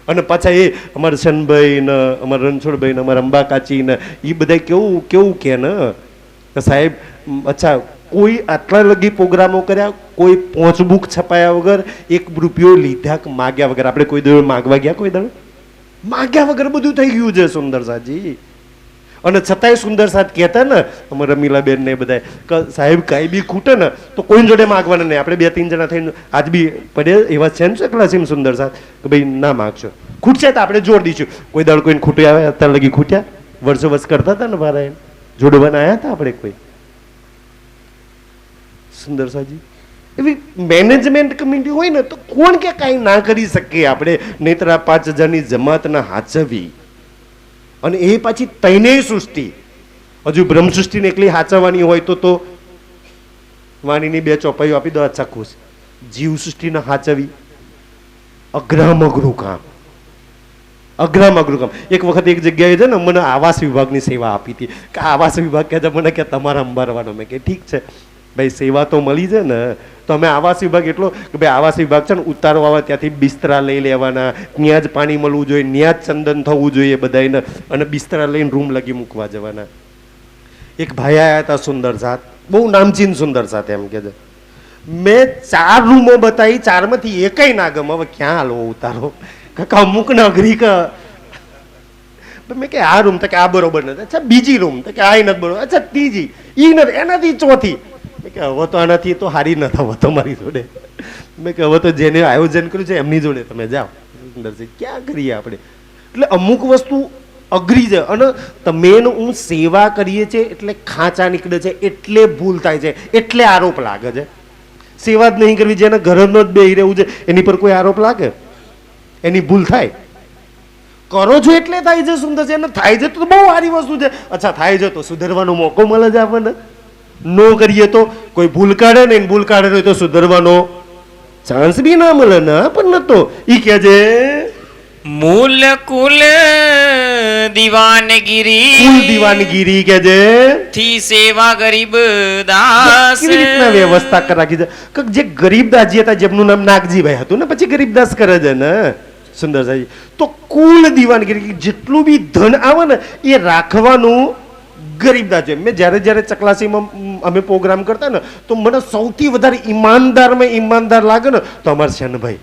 અને પાછા એ અમારા શનભાઈ ને અમારા રણછોડભાઈ ને અમારા અંબાકાચી ને એ બધા કેવું કેવું કે ને સાહેબ, અચ્છા કોઈ આટલા લગી પ્રોગ્રામો કર્યા, કોઈ 5 બુક છપાયા વગર, 1 રૂપિયો લીધા માગ્યા વગર. આપણે કોઈ દળ માગવા ગયા? કોઈ દળ માગ્યા વગર બધું થઈ ગયું છે સુંદરસાજી. અને છતાંય સુંદરસાદ કહેતા ને અમારા રમીલાબેન ને બધા કે સાહેબ કાંઈ બી ખૂટે ને તો કોઈ જોડે માગવાના નહીં. આપણે 2-3 જણા થઈને આજ બી પડે એવા છે ને ચકલાસીમ સુંદરસાદ કે ભાઈ ના માગશો, ખૂટશે તો આપણે જોડ દઈશું. કોઈ દળ કોઈને ખૂટી આવે અત્યારે લગી ખૂટ્યા? વર્ષો વર્ષ કરતા હતા ને મારા જોડવાના આવ્યા હતા આપણે કોઈ સુંદરસાજી. એવી મેનેજમેન્ટ કમિટી હોય ને તો કોણ કે કાંઈ ના કરી શકીએ આપણે? નહીતર આ 5000ની જમાતના હાચવી અને એ પાછી તૈનેય સૃષ્ટિ, હજુ બ્રહ્મ સૃષ્ટિને એકલી હાચવવાની હોય તો વાણીની 2 ચોપાઈઓ આપી દો. અચ્છા ખુશ. જીવ સૃષ્ટિને હાચવી અઘરામ અઘરું કામ, અઘરામ અઘરું કામ. એક વખત એક જગ્યાએ છે ને મને આવાસ વિભાગની સેવા આપી હતી કે આવાસ વિભાગ કહે છે મને કે તમારે અંબારવાનો. મેં કે ઠીક છે ભાઈ, સેવા તો મળી છે ને. તો અમે આવાસ વિભાગ એટલો કે ભાઈ આવાસ વિભાગ છે ને ઉતારો આવે ત્યાંથી બિસ્તરા લઈ લેવાના, ત્યાં જ પાણી મળવું જોઈએ, ત્યાં જ ચંદન થવું જોઈએ બધાને, અને બિસ્તરા લઈને રૂમ લગી મૂકવા જવાના. એક ભાઈ આવ્યા હતા સુંદરસાદ, બહુ નામચીન સુંદરસાદ એમ કે છે. મેં 4 રૂમો બતાવી, 4માંથી એકેય ના ગમે. હવે ક્યાં હાલવો ઉતારો? કાકા અમુક ને અઘરી કે મેં કે આ રૂમ તો કે આ બરોબર નથી. અચ્છા બીજી રૂમ તો કે આ નથી બરોબર. અચ્છા ત્રીજી ઈ નથી, એનાથી ચોથી. મેં કે હવે તો આનાથી તો હારી ન થવો તમારી જોડે. મેં કે હવે તો જેને આયોજન કર્યું છે એમની જોડે તમે જાઓ. સુંદરજી ક્યાં કરીએ આપણે? એટલે અમુક વસ્તુ અઘરી છે. અને તમે હું સેવા કરીએ છીએ એટલે ખાંચા નીકળે છે, એટલે ભૂલ થાય છે, એટલે આરોપ લાગે છે. સેવા જ નહીં કરવી, જેને ઘરનો જ બેહી રહેવું છે એની પર કોઈ આરોપ લાગે? એની ભૂલ થાય? કરો છો એટલે થાય છે સુંદર છે, એને થાય છે તો બહુ સારી વસ્તુ છે. અચ્છા થાય છે તો સુધરવાનો મોકો મળે છે આપણને. નો કરીએ તો કોઈ ભૂલ કાઢે ને, ભૂલ કાઢે તો સુધરવાનો ચાન્સ બી ના મળે ને. પણ નતો ઈ કે છે મૂલ કુલ દીવાનગીરી, કુલ દીવાનગીરી કે છે થી સેવા ગરીબ દાસ. કેવી રીતના વ્યવસ્થા કરી રાખી છે કે જે ગરીબ દાસજી હતા, જેમનું નામ નાગજીભાઈ હતું ને, પછી ગરીબદાસ કરે છે ને સુંદરસાજી. તો કુલ દીવાનગીરી, જેટલું બી ધન આવે ને એ રાખવાનું ગરીબદાસ છે. મેં જ્યારે જ્યારે ચકલાસીમાં અમે પ્રોગ્રામ કરતા ને તો મને સૌથી વધારે ઈમાનદાર લાગે ને તો અમારા શનભાઈ.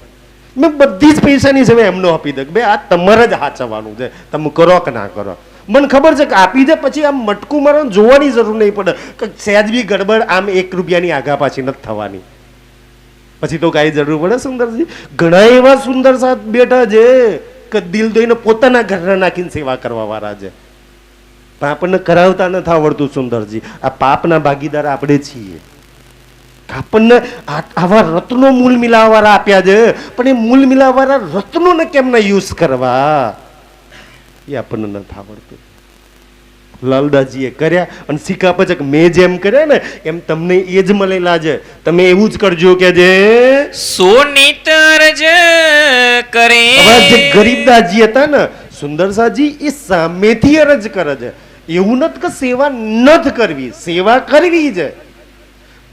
મેં બધી જ પૈસાની સેવા એમનો આપી દે. ભાઈ આ તમારે જ હાચવવાનું છે, તમે કરો કે ના કરો. મને ખબર છે કે આપી દે પછી આમ મટકું મારો જોવાની જરૂર નહીં પડે કે સહેજ બી ગડબડ આમ 1 રૂપિયાની આગા પાછી નથી થવાની. પછી તો કાંઈ જરૂર પડે સુંદરજી? ઘણા એવા સુંદર સાથ બેઠા છે કે દિલ દોઈને પોતાના ઘરના નાખીને સેવા કરવા વાળા છે, પણ આપણને કરાવતા નથી આવડતું સુંદરજી. આ પાપના ભાગીદાર આપણે છીએ. આપણને આવા રત્નો મૂલ મિલાવવાળા આપ્યા છે, પણ એ મૂલ મિલાવવાળા રત્નોને કેમ ના યુઝ કરવા એ આપણને નથી આવડતું. લાલદાસજીએ કર્યા અને શીખા પછી મેં જેમ કર્યા ને એમ તમને એ જ મળેલા છે. તમે એવું જ કરજો કે જે સોનિતર જ કરે. જે ગરીબદાસજી હતા ને સુંદરસાજી, એ સામેથી અરજ કરે છે. એવું નથી કે સેવા નથી કરવી, સેવા કરવી છે,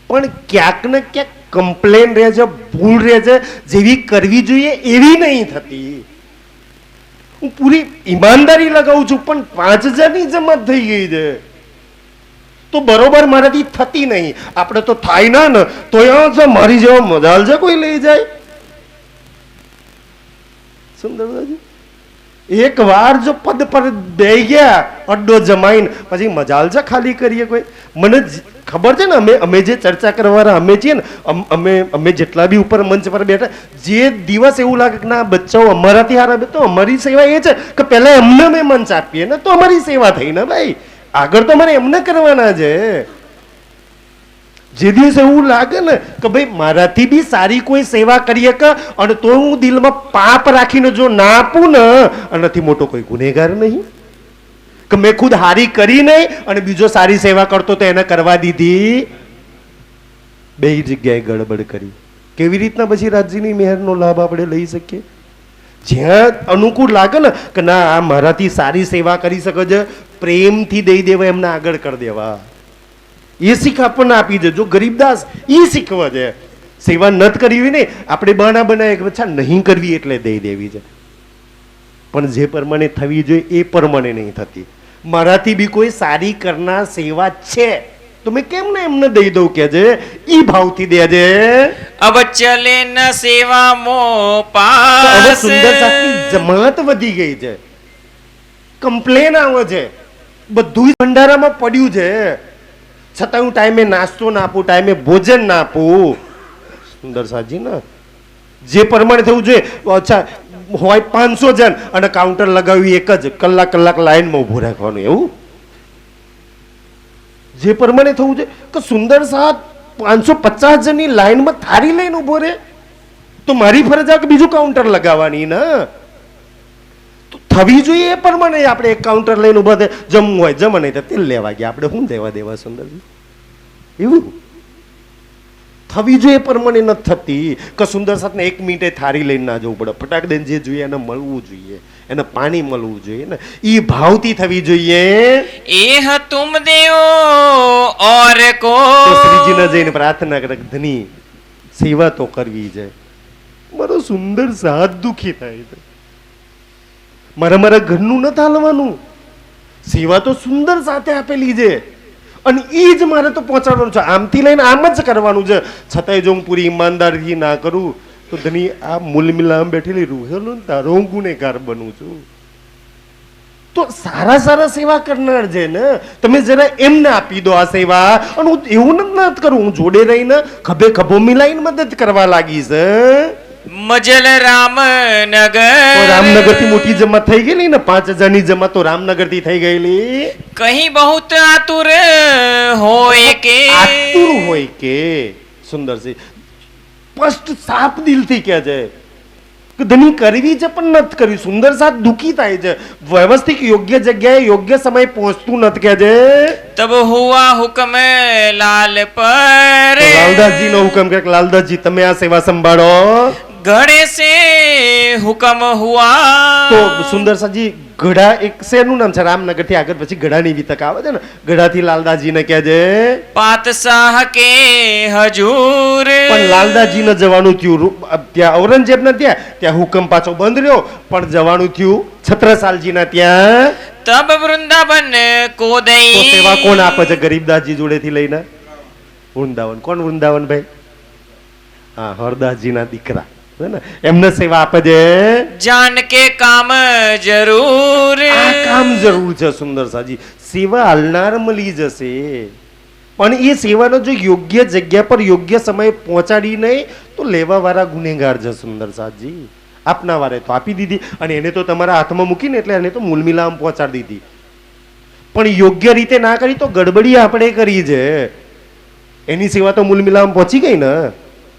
પણ ક્યાંક ને ક્યાંક કમ્પ્લેન રહે છે, ભૂલ રહે છે, જેવી કરવી જોઈએ એવી નહીં થતી. હું પૂરી ઈમાનદારી લગાવું છું, પણ 5000ની જમા થઈ ગઈ છે તો બરોબર મારાથી થતી નહીં. આપણે તો થાય ના ને તો મારી જેવો મજાલ છે કોઈ લઈ જાય. સુંદરજી એક વાર જો પદ પર બે ગયા અડ્ડો જમાઈને પછી મજાલ છે ખાલી કરીએ કોઈ. મને ખબર છે ને અમે જે ચર્ચા કરવાના અમે છીએ ને અમે જેટલા બી ઉપર મંચ પર બેઠા, જે દિવસ એવું લાગે કે ના બચ્ચાઓ અમારાથી હારા બે, તો અમારી સેવા એ છે કે પહેલા એમને અમે મંચ આપીએ ને તો અમારી સેવા થઈ ને ભાઈ. આગળ તો મારે એમને કરવાના છે. જે દિવસે એવું લાગે ને કે ભાઈ મારાથી બી સારી કોઈ સેવા કરીએ કે અને તો હું દિલમાં પાપ રાખીને જો ના આપું ને, આનાથી મોટો કોઈ ગુનેગાર નહીં કે મેં ખુદ હારી કરી નહીં અને બીજો સારી સેવા કરતો તો એને કરવા દીધી. બે જગ્યાએ ગડબડ કરી. કેવી રીતના પછી રાજ્યની મહેરનો લાભ આપણે લઈ શકીએ? જ્યાં અનુકૂળ લાગે ને કે ના આ મારાથી સારી સેવા કરી શકે છે, પ્રેમથી દઈ દેવા, એમને આગળ કરી દેવા. એ શીખ આપણને આપી દે. જો ગરીબદાસ એ શીખવા છે. સેવા નથી કરવી ને આપણે બહાના બનાવે કે અચ્છા નહીં કરવી એટલે દઈ દેવી છે, પણ જે પ્રમાણે થવી જોઈએ એ પ્રમાણે નહીં થતી. મારાથી બી કોઈ સારી કરનાર સેવા છે તો મેં કેમ ને એમને દઈ દઉં કે છે ઈ ભાવથી દે છે. અબ ચલે ન સેવા મો હવે પાસ. સુંદર સાથી જમાત વધી ગઈ છે, કમ્પ્લેન આવે છે, બધું ભંડારામાં પડ્યું છે, છતાં હું ટાઈમે નાસ્તો ના આપું, ટાઈમે ભોજન ના આપું. સુંદર સાજી ને જે પ્રમાણે થવું જોઈએ. અચ્છા હોય 500 જણ અને કાઉન્ટર લગાવ્યું એક જ કલાક લાઈનમાં ઉભું રાખવાનું, એવું જે પ્રમાણે થવું જોઈએ કે સુંદર સાથ 550 જણની લાઈનમાં થારી લઈને ઉભો રહે તો મારી ફરજ આવે કે બીજું કાઉન્ટર લગાવવાની ને. તો થવી જોઈએ એ પ્રમાણે આપણે એક કાઉન્ટર લઈને ઉભા થાય. જમવું હોય જમે, નહીં તો તેલ લેવા ગયા આપણે શું દેવા સુંદરજી. એવું થવી જોઈએ એ પ્રમાણે નથી થતી કે સુંદર સાથને 1 મિનિટે થારી લઈને ના જવું પડે. ફટાક દઈને જે જોઈએ એને મળવું જોઈએ, એને પાણી મળવું જોઈએ ને, ઈ ભાવથી થવી જોઈએ. એહ તુમ દેઓ ઓર કો. તો શ્રીજીને જઈને પ્રાર્થના કરે ધની સેવા તો કરવી છે. મારો સુંદર સાથ દુખી થાય છે, મારા ઘરનું નથી હાલવાનું. સેવા તો સુંદર સાથે આપેલી છે અને એ જ મારે તો પહોંચાડવાનું છે. આમથી લઈને આમ જ કરવાનું છે. છતાંય જો હું પૂરી ઈમાનદારીથી ના કરું તો ધની આ મૂલમિલામ બેઠેલી રૂહેલો તારો હું ગુનેગાર બનું છું. તો સારા સેવા કરનાર છે ને તમે જરા એમને આપી દો આ સેવા. અને હું એવું નથી કરું, હું જોડે રહીને ખભે ખભો મિલાઈને મદદ કરવા લાગી છે. મજલ રામનગર. રામનગર થી મોટી જમા થઈ ગયેલી ને 5000ની જમા તો રામનગર થી થઈ ગયેલી. કહી બહુત આતુર હોય કે. આતુર હોય કે સુંદર છે, સ્પષ્ટ સાફ દિલથી કહે છે કે ધની કરવી છે પણ નથી કરવી. સુંદર સાથ દુખી થાય છે, વ્યવસ્થિત યોગ્ય જગ્યાએ યોગ્ય સમય પહોંચતું નથી કહે છે. તબ હુઆ હુકમ લાલ પર. લાલદાસજી નો હુકમ કે લાલદાસજી તમે આ સેવા સંભાળો. ઘડે સે હુકમ હુઆ. તો સુંદર સાજી ગઢા એક શેરનું નામ છે, રામનગર થી આગળ પછી ગઢાની વિતક આવે છે ને, ગઢાથી લાલદાસજીને કહે છે પાતશાહ કે હજૂર. પણ લાલદાસજીને જવાનું થયું ત્યાં ઔરંગઝેબના ત્યાં હુકમ પાછો બંધ રહ્યો, પણ જવાનું થયું છત્રસાલજીના ત્યાં. તબ વૃંદાવન કો તો દઈ. સેવા કોણ આપે છે ગરીબદાસજી જોડેથી લઈને? વૃંદાવન. કોણ વૃંદાવન ભાઈ? હા, હરદાસજીના દીકરા છે ને, એમને સેવા આપે છે. જાન કે કામ જરૂર. આ કામ જરૂર છે સુંદર સાજી. સેવા હાલનાર મળી જશે, પણ એ સેવાનો જો યોગ્ય જગ્યા પર યોગ્ય સમય પહોંચાડી નહીં તો લેવા વાળા ગુનેગાર છે સુંદર સાજી. આપના વારે તો આપી દીધી અને એને તો તમારા હાથમાં મૂકીને એટલે એને તો મૂલમિલામ પહોંચાડી દીધી, પણ યોગ્ય રીતે ના કરી તો ગડબડી આપણે કરી છે. એની સેવા તો મૂલમિલામ પહોંચી ગઈ ને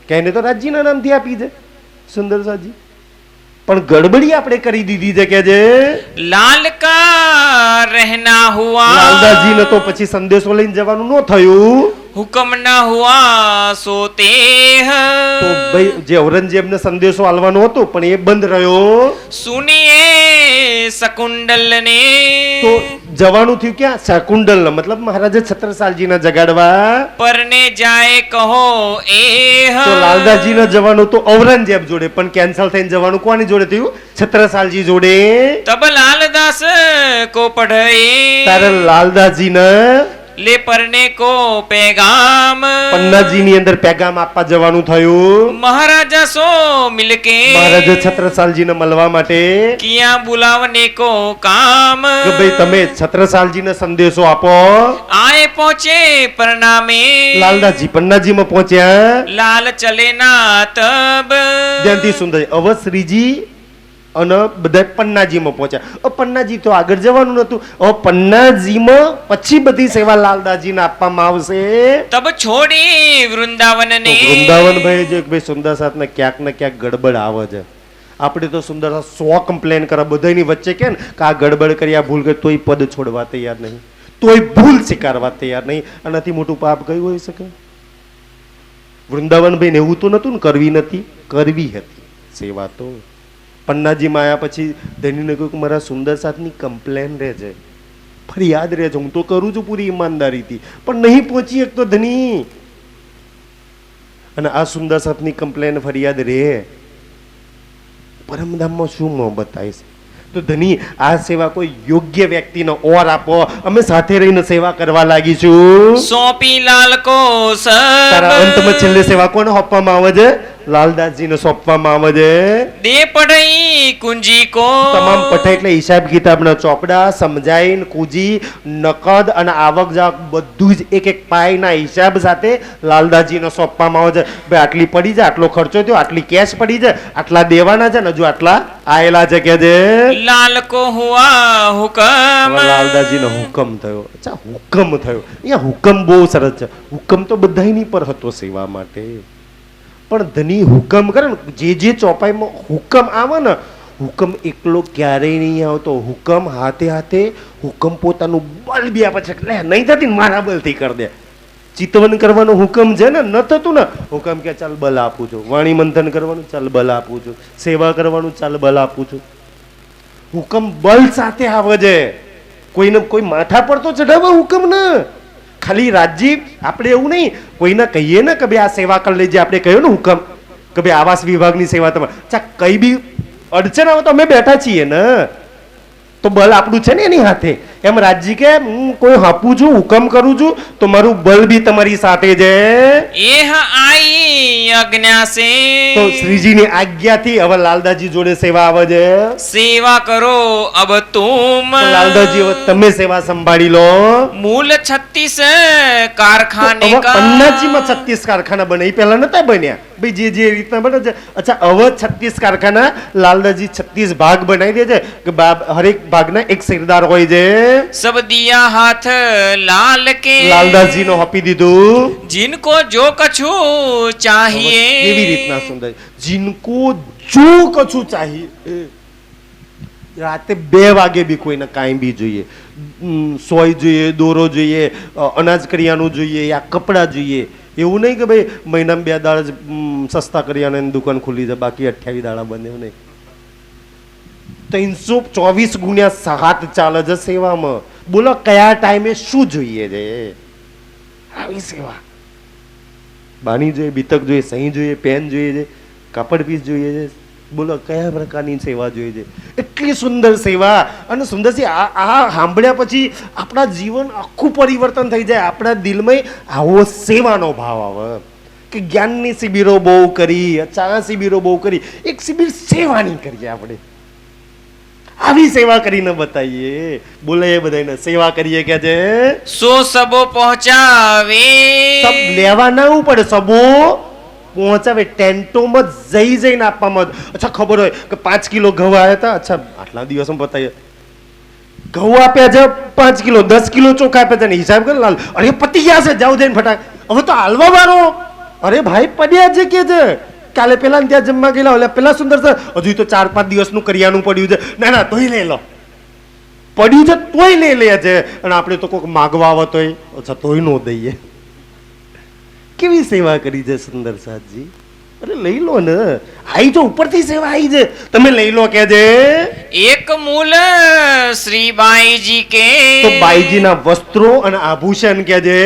કે એને તો રાજ્યના નામથી આપી છે સુંદર સાજી, પણ ગડબડી આપણે કરી દીધી છે કે જે લાલ કા રહેના હુઆ. લાલદાસજીને તો પછી સંદેશો લઈને જવાનું ન થયું. हुक्म न हुआ सोते તો ભાઈ જે ઔરંગઝેબને સંદેશો આલવાનો હતો પણ એ બંધ રહ્યો. सुनिए શકુંડલ ને તો જવાનું થયું ક્યાં? શકુંડલ. મતલબ મહારાજે છત્રસાલજીને જગાડવા. પરને જાય કહો એ તો લાલદાસજીને જવાનું તો ઔરંગઝેબ જોડે પણ કેન્સલ થઈને જવાનું કોની જોડે થયું? છત્રસાલજી જોડે. તબ લાલદાસ કો પઢે તારે લાલદાસજીને લે પરને કો પેગામ પન્નાજીની અંદર પેગામ આપવા જવાનું થયું. મહારાજા સો મિલકે મહારાજે છત્રસાલજીને મળવા માટે કિયા બુલાવને કો કામ કે ભાઈ તમે છત્રસાલજીને સંદેશો આપો. આए પહોંચે પરનામે લાલદાસજી પન્નાજીમાં પહોંચ્યા. લાલ ચલે ના તબ ધ્યાનથી સુંદર અવશ્રીજી અને બધા પન્નાજીમાં પહોંચ્યા. પન્નાજી તો આગળ જવાનું નતું. પન્નાજીમાં પછી બધી સેવા લાલદાસજીને આપવામાં આવશે. તબ છોડી વૃંદાવન તો ને વૃંદાવન ભાઈ જો કે ભાઈ સુંદર સાથને ક્યાંક ને ક્યાંક ગડબડ આવે છે. આપણે તો સુંદર 100 કમ્પ્લેન કરે બધાની વચ્ચે કે ને કે આ ગડબડ કરી, આ ભૂલ કરી, તોય પદ છોડવા તૈયાર નહીં, તોય ભૂલ સ્વીકારવા તૈયાર નહીં. આનાથી મોટું પાપ કયું હોઈ શકે? વૃંદાવન ભાઈ ને એવું તો નતું ને, કરવી નથી, કરવી હતી સેવા તો. પન્નાજીમાં આવ્યા પછી ધનીને કહ્યું કે મારા સુંદર સાથની કમ્પ્લેન રહે છે, ફરિયાદ રહે છે, હું તો કરું છું પૂરી ઈમાનદારીથી, પણ નહીં પહોંચી એક તો ધની. અને આ સુંદર સાથની કમ્પ્લેન ફરિયાદ રહે, પરમધામમાં શું મોહબ્બત થાય છે? તો ધની આ સેવા કોઈ યોગ્ય વ્યક્તિને ઓર આપો, અમે સાથે રહીને સેવા કરવા લાગીશું. સોંપી લાલ કો તારા સબ અંતમાં છેલ્લે સેવા કોને સોંપવામાં આવે છે? લાલદાસજીને સોંપવામાં આવે છે. દે પઢઈ કુંજી કો તમામ પઠા એટલે હિસાબ કિતાબના ચોપડા, સમજાઈન, કુજી, નકદ અને આવક જાવક બધું જ એક એક પાયના હિસાબ સાથે લાલદાસજીને સોંપવામાં આવે છે. ભાઈ આટલી પડી જાય, આટલો ખર્ચો થયો, આટલી કેશ પડી જાય, આટલા દેવાના છે ને હજુ આટલા આયેલા છે કે છે. લાલ કો હુઆ હુકમ લાલદાસજીનો હુકમ થયો. અચ્છા હુકમ થયો. અહીંયા હુકમ બહુ સરસ છે. હુકમ તો બધાની પર હતો સેવા માટે, પણ ધની હુકમ કરે ને, જે જે ચોપાઈમાં હુકમ આવે ને, હુકમ એકલો ક્યારેય નહીં આવતો. હુકમ હાથે હાથે હુકમ પોતાનું બળ બી આપે છે. લે નહીં થતી ને મારા બલથી કરી દે. ચિતવન કરવાનો હુકમ છે ને, ન થતું ને હુકમ કે ચાલ બલ આપું છું. વાણી મંથન કરવાનું, ચાલ બલ આપું છું. સેવા કરવાનું, ચાલ બલ આપું છું. હુકમ બલ સાથે આવે છે. કોઈને કોઈ માથા પર તો ચડાવે હુકમ ને. ખાલી રાજજી આપણે એવું નહીં કોઈને કહીએ ને કે ભાઈ આ સેવા કરી લેજે, આપણે કહ્યું ને હુકમ કે ભાઈ આવાસ વિભાગની સેવા તમારે, અચ્છા કઈ બી અડચણ આવે તો અમે બેઠા છીએ ને, તો બલ આપણું છે ને એની હાથે. એમ રાજજી કે હું કોઈ હાપું છું, હુકમ કરું છું તો મારું બલ બી તમારી સાથે છે. એહ આઈ અજ્ઞા સે તો શ્રીજીની આજ્ઞાથી હવે લાલદાસજી જોડે સેવા આવે છે. સેવા કરો અબ તુમ તો લાલદાસજી હવે તમે સેવા સંભાળી લો. મૂલ 36 કારખાને હવે કા પન્નાજીમાં 36 કારખાના બને, એ પહેલા નતા બન્યા ભાઈ, જે જે રીતના બને છે. અચ્છા હવે 36 કારખાના લાલદાસજી 36 ભાગ બનાવી દે છે કે હરેક ભાગના એક સરદાર હોય છે. સબ દિયા હાથ લાલ કે લાલદાસજી નો આપી દીધું. जिनको जो कछु चाहिए કેવી રીતના સુંદર, જીનકો જો કછું ચાહીએ. રાતે 2 વાગે બી કોઈને કાંઈ બી જોઈએ, સોય જોઈએ, દોરો જોઈએ, અનાજ કરિયાનું જોઈએ, યા કપડાં જોઈએ. એવું નહીં કે ભાઈ મહિનામાં 2 દાડા જ સસ્તા કરિયાણાની દુકાન ખુલી જાય, બાકી 28 દાડા બને નહીં. 324 ગુણ્યા 7 ચાલે છે સેવામાં. બોલો કયા ટાઈમે શું જોઈએ છે? આવી સેવા. બાણી જોઈએ, બીતક જોઈએ, સહી જોઈએ, પેન જોઈએ છે, કાપડ પીસ જોઈએ છે. બોલો કયા પ્રકારની સેવા જોઈએ છે? એટલી સુંદર સેવા. અને સુંદરજી આ સાંભળ્યા પછી આપણા જીવન આખું પરિવર્તન થઈ જાય. આપણા દિલમાં આવો સેવાનો ભાવ આવે કે જ્ઞાનની શિબિરો બહુ કરી, ચા શિબિરો બહુ કરી, એક શિબિર સેવાની કરીએ આપણે. આવી સેવા કરીને બતાવીએ. બોલે એ બધાને સેવા કરીએ કે છે સો સબો પહોંચાવે સબ લેવા ના પડે, સબો પહોંચાવે. ટેન્ટોમાં જઈને આપવામાં. અચ્છા ખબર હોય કે 5 કિલો ઘઉં આવ્યા હતા, અચ્છા આટલા દિવસમાં બતાવીએ ઘઉં આપ્યા છે 5 કિલો, 10 કિલો ચોખા આપ્યા છે ને હિસાબ કરે લાલ. અરે પતી ગયા છે, જાવ જઈને ફટાક, હવે તો હાલવા વાળો. અરે ભાઈ પડ્યા છે કે છે, કાલે પેલા ત્યાં જમવા ગયેલા, ઓલા પેલા સુંદર છે, હજુ તો 4-5 દિવસનું કરિયાનું પડ્યું છે. ના ના તોય લઈ લો, પડ્યું છે તોય લઈ લે છે. અને આપણે તો કોઈક માગવા આવત હોય, અચ્છા તોય નો દઈએ. કેવી સેવા કરી છે સુંદર સાજી. અરે લઈ લો ને, આઈ જો ઉપરથી સેવા આવી છે, તમે લઈ લો કે છે. એક મૂલ શ્રી બાઈજી કે તો બાઈજીના વસ્ત્રો અને આભૂષણ કે છે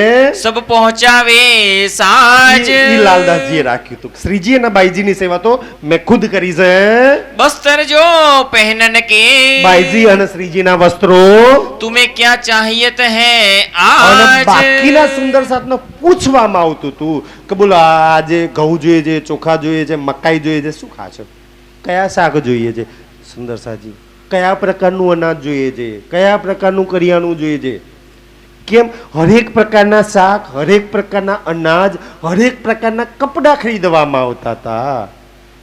સબ પહોંચાવે સાજ. ઈ લાલદાસજીએ રાખ્યું હતું. શ્રીજી અને બાઈજીની સેવા તો મેં ખુદ કરી છે. બસ્તર જો પહેનન કે બાઈજી અને શ્રીજીના વસ્ત્રો તુમે ક્યાં ચાહિયત હૈ અને આજ. બાકીના સુંદર સાથને પૂછવામાં આવતું હતું કે બોલો આજે ઘઉં જોઈએ છે, ચોખા જોઈએ છે, મકાઈ જોઈએ છે, શું ખાશો, કયા શાક જોઈએ છે સુંદર સાજી, કયા પ્રકારનું અનાજ જોઈએ છે, કયા પ્રકારનું કરિયાણું જોઈએ છે. કેમ હરેક પ્રકારના શાક, હરેક પ્રકારના અનાજ, હરેક પ્રકારના કપડા ખરીદવામાં આવતા હતા.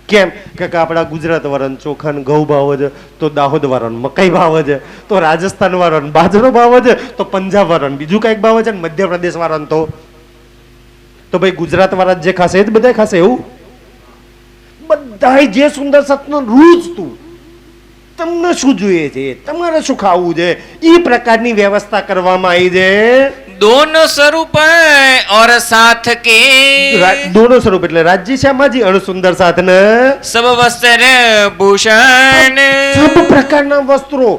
કેમ કે આપણા ગુજરાત વાળાને ચોખા ને ઘઉં ભાવ છે, તો દાહોદ વાળાને મકાઈ ભાવ છે, તો રાજસ્થાન વાળાને બાજરો ભાવ છે, તો પંજાબ વાળાને બીજું કઈક ભાવ છે, ને મધ્યપ્રદેશ વાળાને તો ભાઈ ગુજરાત વાળા જે ખાશે એ જ બધા ખાશે એવું? બધા જે સુંદર સતનો રૂજ તું તમને શું જોઈએ છે, તમારે શું ખાવું છે, એ પ્રકારની વ્યવસ્થા કરવામાં આવી છે. दोनों स्वरूप और साथ के દોનો સ્વરૂપ એટલે રાજ્ય શ્યામાજી અને સુંદર સાથને सब वस्त्र भूषण સબ પ્રકારના વસ્ત્રો,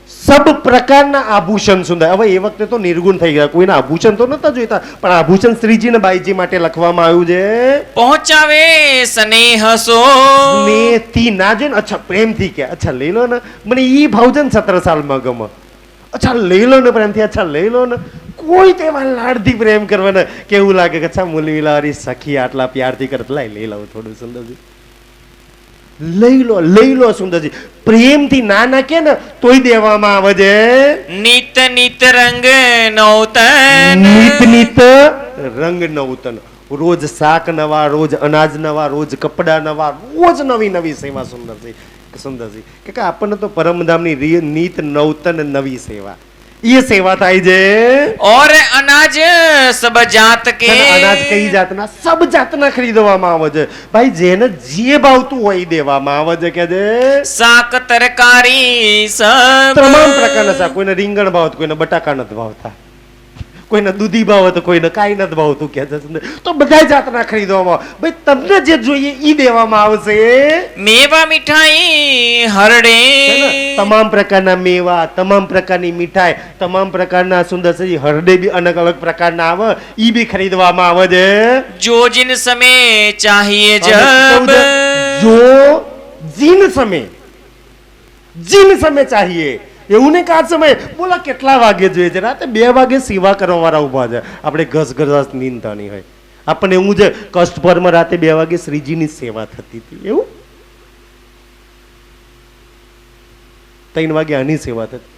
સબ પ્રકારના આભૂષણ સુંદર. હવે એ વખતે તો નિર્ગુણ થઈ ગયા, કોઈના આભૂષણ તો નતા જોઈતા, પણ આભૂષણ શ્રીજી ને બાઈજી માટે લખવામાં આવ્યું છે. पहुंचावे स्नेह सो સ્નેહથી ના જોઈને, અચ્છા પ્રેમથી કે અચ્છા લઈ લો ને, મને ઈ ભાવજન 17 સાલમાં ગમે, અચ્છા લઈ લો ને પ્રેમથી, અચ્છા લઈ લો ને. કોઈ તેવા લાડથી પ્રેમ કરવાના કેવું લાગે કે અચ્છા મુલવીલારી સખી આટલા પ્યારથી કરે, લઈ લઉં થોડું સુંદરજી, લઈ લો સુંદરજી. પ્રેમથી ના ના કે ને તોય દેવામાં આવે છે. नित नित रंग नौतन નિત નિત રંગ નવતન, રોજ શાક નવા, રોજ અનાજ નવા, રોજ કપડા નવા, રોજ નવી નવી સેવા. સુંદરજી કે આપણને તો પરમધામની નીત નવતન નવી સેવા, એ સેવા થાય છે. और अनाज सब जात के અને અનાજ કઈ જાતના? સબ જાતના ખરીદવામાં આવે છે. ભાઈ જેને જે ભાવતું હોય એ દેવામાં આવે છે. કે છે શાક તરકારી सब તમામ પ્રકારના શાક, કોઈને રીંગણ ભાવતું, કોઈને બટાકા નથી ભાવતા, કોઈને દૂધી ભાવે તો કોઈને કાંઈ નથી ભાવતું. કે છે તો બધા જાતના ખરીદવામાં આવે. ભાઈ તમને જે જોઈએ એ દેવામાં આવશે. મેવા મીઠાઈ હરડે તમામ પ્રકારના મેવા, તમામ પ્રકારની મીઠાઈ, તમામ પ્રકારના સુંદર સજી હરડે બી અલગ અલગ પ્રકારના આવે, ઈ બી ખરીદવામાં આવે છે. જો જીન સમય ચાહીએ અને જબ જો જીન સમય ચાહીએ, એવું ને કે આ સમય બોલા કેટલા વાગે જોઈએ છે? રાતે 2 વાગે સેવા કરવા વાળા ઉભા છે. આપણે ઘસ નીંદતાની હોય, આપણને એવું છે કષ્ટભરમાં રાતે 2 વાગે શ્રીજીની સેવા થતી હતી, એવું 3 વાગે આની સેવા થતી.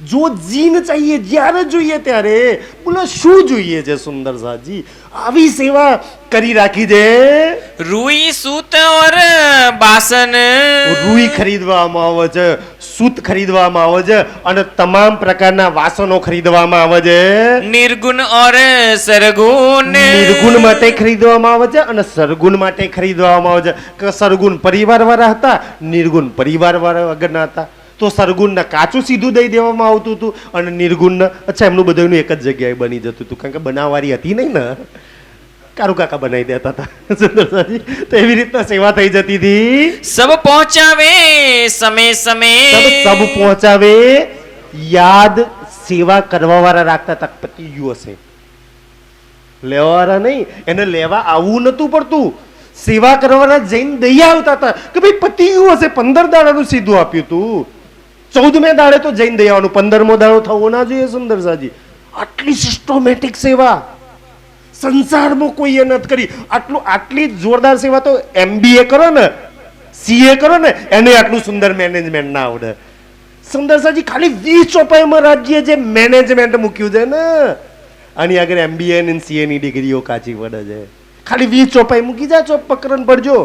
જો જીન ચાહીએ, જ્યારે જોઈએ ત્યારે બોલો શું જોઈએ છે સુંદર સાજી, આવી સેવા કરી રાખી છે. રૂઈ સૂત ઓર બાસન રૂઈ ખરીદવામાં આવે છે, સૂત ખરીદવામાં આવે છે, અને તમામ પ્રકારના વાસણો ખરીદવામાં આવે છે. નિર્ગુણ ઓર સરગુણ નિર્ગુણ માટે ખરીદવામાં આવે છે અને સરગુણ માટે ખરીદવામાં આવે છે. કે સરગુણ પરિવાર વાળા હતા, નિર્ગુણ પરિવાર વાળા વગરના હતા. તો સરગુણને કાચું સીધું દઈ દેવામાં આવતું હતું, અને નિર્ગુણને અચ્છા એમનું બધાનું એક જ જગ્યાએ બની જતું હતું, કારણ કે બનાવવાળી હતી નહીં ને, કારુ કાકા બનાવી દેતા હતા. સુંદરસાજી તો એવી રીતના સેવા થઈ જતી હતી. સબ પહોંચાવે સમય સમય સબ પહોંચાવે, યાદ સેવા કરવા વાળા રાખતા હતા. પતિયું હશે, લેવા વાળા નહીં, એને લેવા આવવું નતું પડતું. સેવા કરવાના જઈને દઈ આવતા હતા કે ભાઈ પતિયું હશે. 15 દાડાનું સીધું આપ્યું હતું, 14મે દાડે તો જઈને દઈ આવવાનું, 15મો દાડો થવો ના જોઈએ. સુંદરસાજી આટલી સિસ્ટમેટિક સેવા સંસારમાં કોઈએ નથી કરી. આટલી જોરદાર સેવા તો MBA કરો ને, CA કરો ને, એને આટલું સુંદર મેનેજમેન્ટ ના આવડે. સુંદરસાજી ખાલી 20 ચોપાઈમાં રાજ્ય જે મેનેજમેન્ટ મૂક્યું છે ને, આની આગળ MBA અને CA ની ડિગ્રીઓ કાચી પડે છે. ખાલી 20 ચોપાઈ મૂકી જા, ચોપ પકડન પડજો.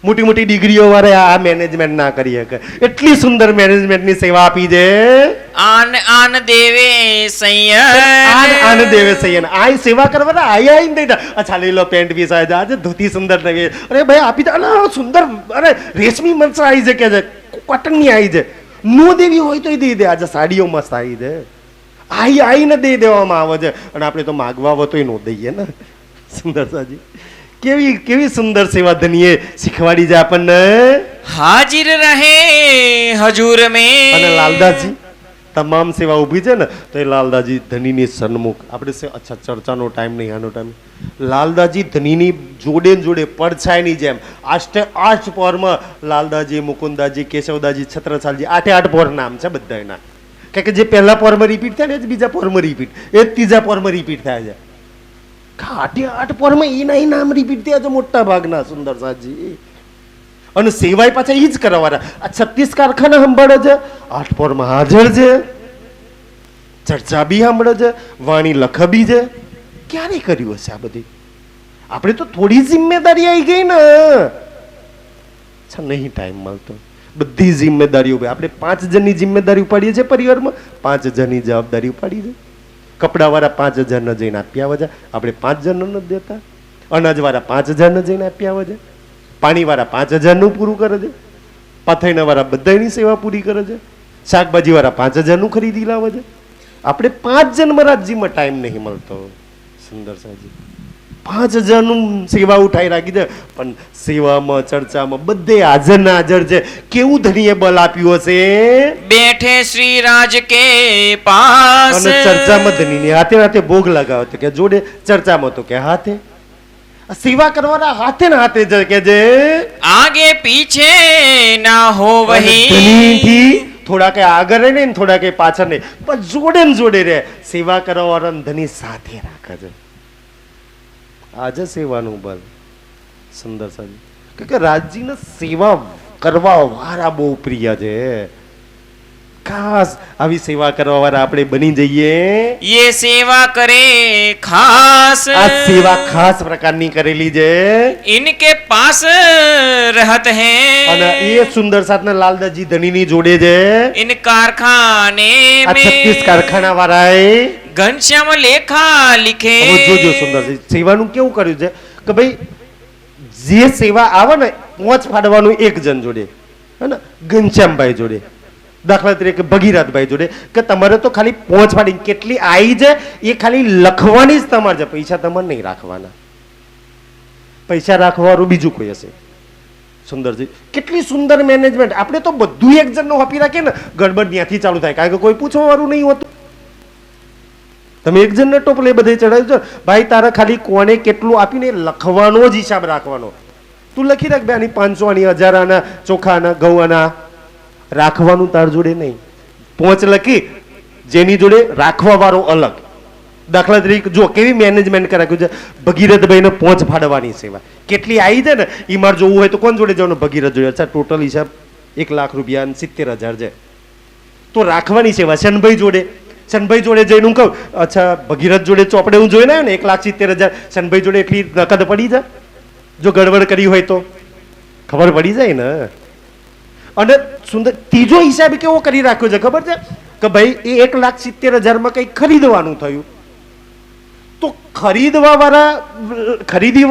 મોટી મોટી ડિગ્રીઓ વાળા આ મેનેજમેન્ટ ના કરી શકે, એટલી સુંદર મેનેજમેન્ટની સેવા આપી છે. આન આન દેવે સંયન આન દેવે સૈયન આ સેવા કરવાના આયા આઈ દઈતા. અચ્છા લઈ લો પેન્ટ પીસ આવે છે, આજે ધોતી સુંદર નવી, અરે ભાઈ આપી દે, અલા સુંદર, અરે રેશમી મસ્ત આવી છે, કે છે કોટનની આવી છે, નો દેવી હોય તો દઈ દે. આજે સાડીઓ મસ્ત આવી છે, આઈને દઈ દેવામાં આવે છે અને આપણે તો માગવા હોય તો ન દઈએ ને. સુંદરસાજી કેવી કેવી સુંદર સેવા ધનીએ શીખવાડી છે આપણને. हाजिर रहे हजूर અને में લાલદાસજી તમામ સેવા ઊભી છે ને તો એ લાલદાસજી ધનીની સન્મુખ આપણે અચ્છા ચર્ચાનો ટાઈમ નહીં, આનો ટાઈમ. લાલદાસજી ધનીની જોડે ને જોડે પડછાયની જેમ આષ્ટે આઠ પહોરમાં લાલદાસજી, મુકુંદાજી, કેશવદાસજી, છત્રસાલજી 8 પહોર નામ છે બધા એના. કારણ કે જે પહેલા પહોરમાં રિપીટ થાય ને એ જ બીજા પહોરમાં રિપીટ, એ જ ત્રીજા પહોરમાં રિપીટ થાય છે. 8 પહોરમાં એના નામ રિપીટ થયા છે મોટા ભાગના. સુંદરસાજી અને સેવાય પાછા એ જ કરવાના. આ 36 કારખાના સંભાળે છે, 8 પહોરમાં હાજર છે, ચર્ચા બી સાંભળે છે, વાણી લખ બી છે. ક્યારે કર્યું હશે આ બધી? આપણે તો થોડી જિમ્મેદારી આવી ગઈ ને. નહીં ટાઈમ મળતો. બધી જિમ્મેદારીઓ આપણે 5 જણની જિમ્મેદારી ઉપાડીએ છીએ પરિવારમાં, 5 જણની જવાબદારી ઉપાડી છે. કપડાવાળા 5 હજારને જઈને આપી આવે છે, આપણે 5 જણને નથી દેતા. અનાજવાળા 5 હજારને જઈને આપી આવે છે, પાણીવાળા 5 હજારનું પૂરું કરે છે, પાથરણાવાળા બધાની સેવા પૂરી કરે છે, શાકભાજીવાળા 5 હજારનું ખરીદી લાવે છે. આપણે 5 જણ રાજ્યમાં ટાઈમ નહીં મળતો. સુંદરસાજી 5 હજારનું સેવા ઉઠાઈ રાખી છે, પણ સેવામાં ચર્ચામાં બધે હાજર ના હાજર છે. કેવું ધણીએ બલ આપ્યું હશે. बैठे श्री राज के पास અને ચર્ચામાં ધણીની હાથે હાથે ભોગ લગાવો તો કે જોડે, ચર્ચામાં તો કે હાથે. સેવા કરવાના હાથે ને હાથે જ કે જે आगे पीछे ना हो वही ધણીથી થોડા કે આગળ રહે ને થોડા કે પાછળ નહીં, પણ જોડે ને જોડે રહે. સેવા કરવાવાળા ધણી સાથે રાખે છે. આજે સેવાનું બળ. સુંદર સાહેબ કે રાજજીને સેવા કરવા વાળા બહુ પ્રિય છે. ખાસ આવી સેવા કરવા વાળા આપણે બની જઈએ. ये सेवा करे खास આ સેવા ખાસ પ્રકારની કરેલી છે. इनके पास रहत અને हैं એ સુંદર સાથને લાલદાસજી ધણીની જોડે છે. इन कारखाने આ 36 में કારખાના વાળાએ घनश्याम लेखा लिखे હવે જોજો સુંદરજી સેવાનું કેવું કર્યું છે કે ભાઈ જે સેવા આવે ને પોંચ ફાડવાનું એક જણ જોડે, હે ને, ઘનશ્યામભાઈ જોડે, દાખલા તરીકે ભગીરથભાઈ જોડે, કે તમારે તો ખાલી પોંચ ફાડી કેટલી આવી છે એ ખાલી લખવાની જ તમારે છે. પૈસા તમારે નહીં રાખવાના. પૈસા રાખવાનું બીજું કોઈ હશે. સુંદરજી કેટલી સુંદર મેનેજમેન્ટ. આપણે તો બધું એક જણનું આપી રાખીએ ને, ગડબડ ત્યાંથી ચાલુ થાય, કારણ કે કોઈ પૂછવાવાળું નહીં હોતું. તમે એક જણને ટોપલે બધે ચડાવ્યું છે, ભાઈ તારે ખાલી કોને કેટલું આપીને લખવાનો જ હિસાબ રાખવાનો. તું લખી રાખ બે આની 500 આની 1000 આના ચોખાના ઘઉંના, રાખવાનું તાર જોડે નહીં. પોંચ લખી જેની જોડે રાખવા વાળો અલગ. દાખલા તરીકે જો કેવી મેનેજમેન્ટ કરાવ્યું છે. ભગીરથભાઈને પોંચ ફાડવાની સેવા કેટલી આવી છે ને એ મારે જોવું હોય તો કોણ જોડે જવાનું? ભગીરથ જોડે. અચ્છા ટોટલ હિસાબ 1 લાખ રૂપિયા અને 70,000 છે તો રાખવાની સેવા શનભાઈ જોડે. શનભાઈ જોડે જઈને હું કહું અચ્છા ભગીરથ જોડે ચોપડે હું જોઈને આવ્યો ને 1,70,000, શનભાઈ જોડે એટલી નકદ પડી જાય. જો ગડબડ કરી હોય તો ખબર પડી જાય ને. અને સુંદર ત્રીજો હિસાબ કેવો કરી રાખ્યો છે ખબર છે કે ભાઈ એ 1,70,000 કંઈક ખરીદવાનું થયું તો ખરીદી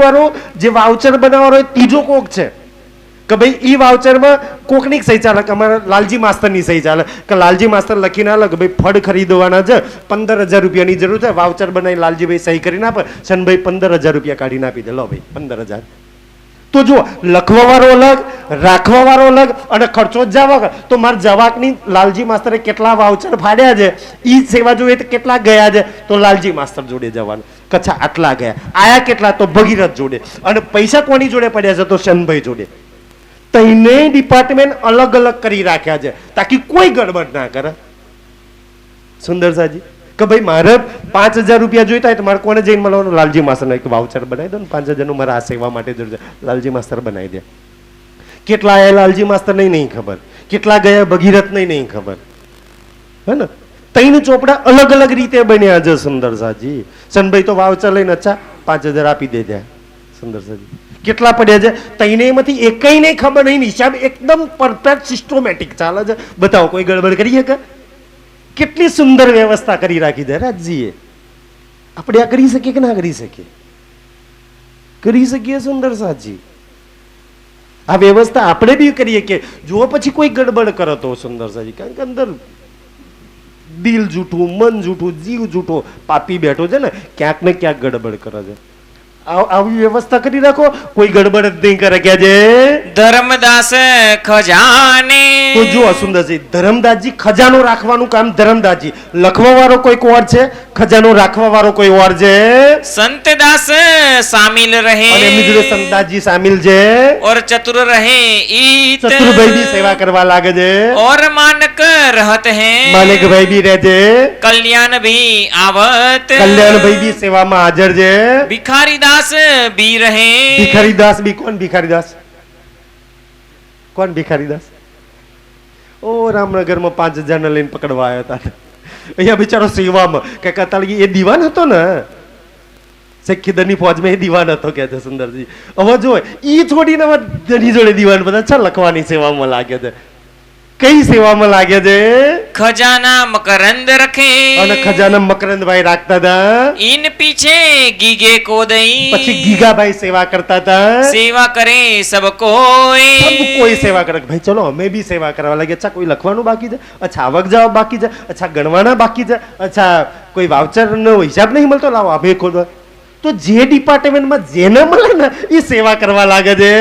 વાળો જે વાઉચર બનાવવાનો ત્રીજો કોક છે કે ભાઈ ઈ વાઉચરમાં કોકની સહી ચાલે, કે અમારા લાલજી માસ્તરની સહી ચાલે, કે લાલજી માસ્તર લખીને આલે કે ભાઈ ફળ ખરીદવાના છે, 15,000 રૂપિયાની જરૂર છે, વાઉચર બનાવી લાલજીભાઈ સહી કરીને આપે, શનભાઈ 15,000 રૂપિયા કાઢીને આપી દે, લો ભાઈ 15,000. તો જો લખવા વાળો અલગ, રાખવા વાળો અલગ અને ખર્ચો જ જવા. તો મારા જવાકની લાલજી માસ્તરે કેટલા વાઉચર ફાડ્યા છે ઈ સેવા જોઈએ તો કેટલા ગયા છે તો લાલજી માસ્તર જોડે જવાનું. કચ્છા આટલા ગયા, આયા કેટલા તો ભગીરથ જોડે, અને પૈસા કોની જોડે પડ્યા છે તો શનભાઈ જોડે. તઈને ડિપાર્ટમેન્ટ અલગ અલગ કરી રાખ્યા છે તાકી કોઈ ગડબડ ના કરે. સુંદર સાજી કે ભાઈ મારે 5,000 રૂપિયા જોઈતા હોય તો મારે કોને જઈને મળવાનું? લાલજી માસ્તર એક વાઉચર બનાવી દો ને 5,000 નું મારે આ સેવા માટે જરૂર છે, લાલજી માસ્તર બનાવી દે. કેટલા આયા લાલજી માસ્તર નહીં ખબર, કેટલા ગયા ભગીરથ નહીં ખબર, હે ને. ત્રણ ચોપડા અલગ અલગ રીતે બન્યા છે. સુંદર સાજી શનભાઈ તો વાઉચર લઈને અચ્છા 5,000 આપી દે ત્યાં. સુંદર સાજી કેટલા પડ્યા છે તઈનેમાંથી એકઈ નહીં ખબર નહીં. હિસાબ એકદમ પરફેક્ટ સિસ્ટમેટિક ચાલે છે. બતાવો કોઈ ગડબડ કરી શકે? કેટલી સુંદર વ્યવસ્થા કરી રાખી છે રાજજીએ. આપણે આ કરી શકીએ કે ના કરી શકીએ? કરી શકીએ સુંદર સાજી. આ વ્યવસ્થા આપણે બી કરીએ કે જુઓ પછી કોઈ ગડબડ કરો તો સુંદર સાજી, કારણ કે અંદર દિલ જૂઠું, મન જૂઠું, જીવ જૂઠો પાપી બેઠો છે ને, ક્યાંક ને ક્યાંક ગડબડ કરે છે. આવી વ્યવસ્થા કરી રાખો, કોઈ ગડબડ જ નહીં કરે. કે છે ધર્મદાસ ખજાને. તો જુઓ સુંદરજી, ધર્મદાસજી ખજાનો રાખવાનું કામ ધર્મદાસજી, લખવા વાળો કોઈ ઓર છે, ખજાનો રાખવા વાળો કોઈ ઓર છે. સંતદાસ શામિલ રહે. અને એમની જોડે સંતદાસજી શામિલ છે. और चतुर रहे ईत. ચતુરભાઈ બી સેવા કરવા લાગે છે. और मानक रहत हैं. માલિકભાઈ બી રહે છે. कल्याण भी आवत. કલ્યાણભાઈ બી સેવામાં હાજર છે. भिखारी दास भी रहे. ભિખારીદાસ બી. કોણ ભિખારીદાસ? કોણ ભિખારીદાસ? ઓ રામનગરમાં 5000 ને લઈને પકડવા આવ્યા હતા. અહીંયા બિચારો સેવામાં કે કતાલી એ દીવાન હતો ને, શેખીદરની ફોજમાં એ દીવાન હતો કે છે સુંદરજી. હવે જો ઈ છોડીને હવે ધની જોડે દીવાન બધા છ લખવાની સેવામાં લાગે છે. કઈ સેવામાં લાગે છે? खजाना मकरंद रखे. અને ખજાના મકરંદભાઈ રાખતા હતા. इन पीछे गीगे को दई. પછી ગીગાભાઈ સેવા કરતા હતા. सेवा करे सब સબ कोई. કોઈ સેવા કરે. ભાઈ ચલો અમે બી સેવા કરવા લાગે. અચ્છા કોઈ લખવાનું બાકી છે, અચ્છા આવક જાવક બાકી છે, અચ્છા ગણવાના બાકી છે, અચ્છા કોઈ વાઉચર નો હિસાબ નહીં મળતો, લાવો અમે ખોદવા. તો જે ડિપાર્ટમેન્ટમાં જેને મળે ને એ સેવા કરવા લાગે છે.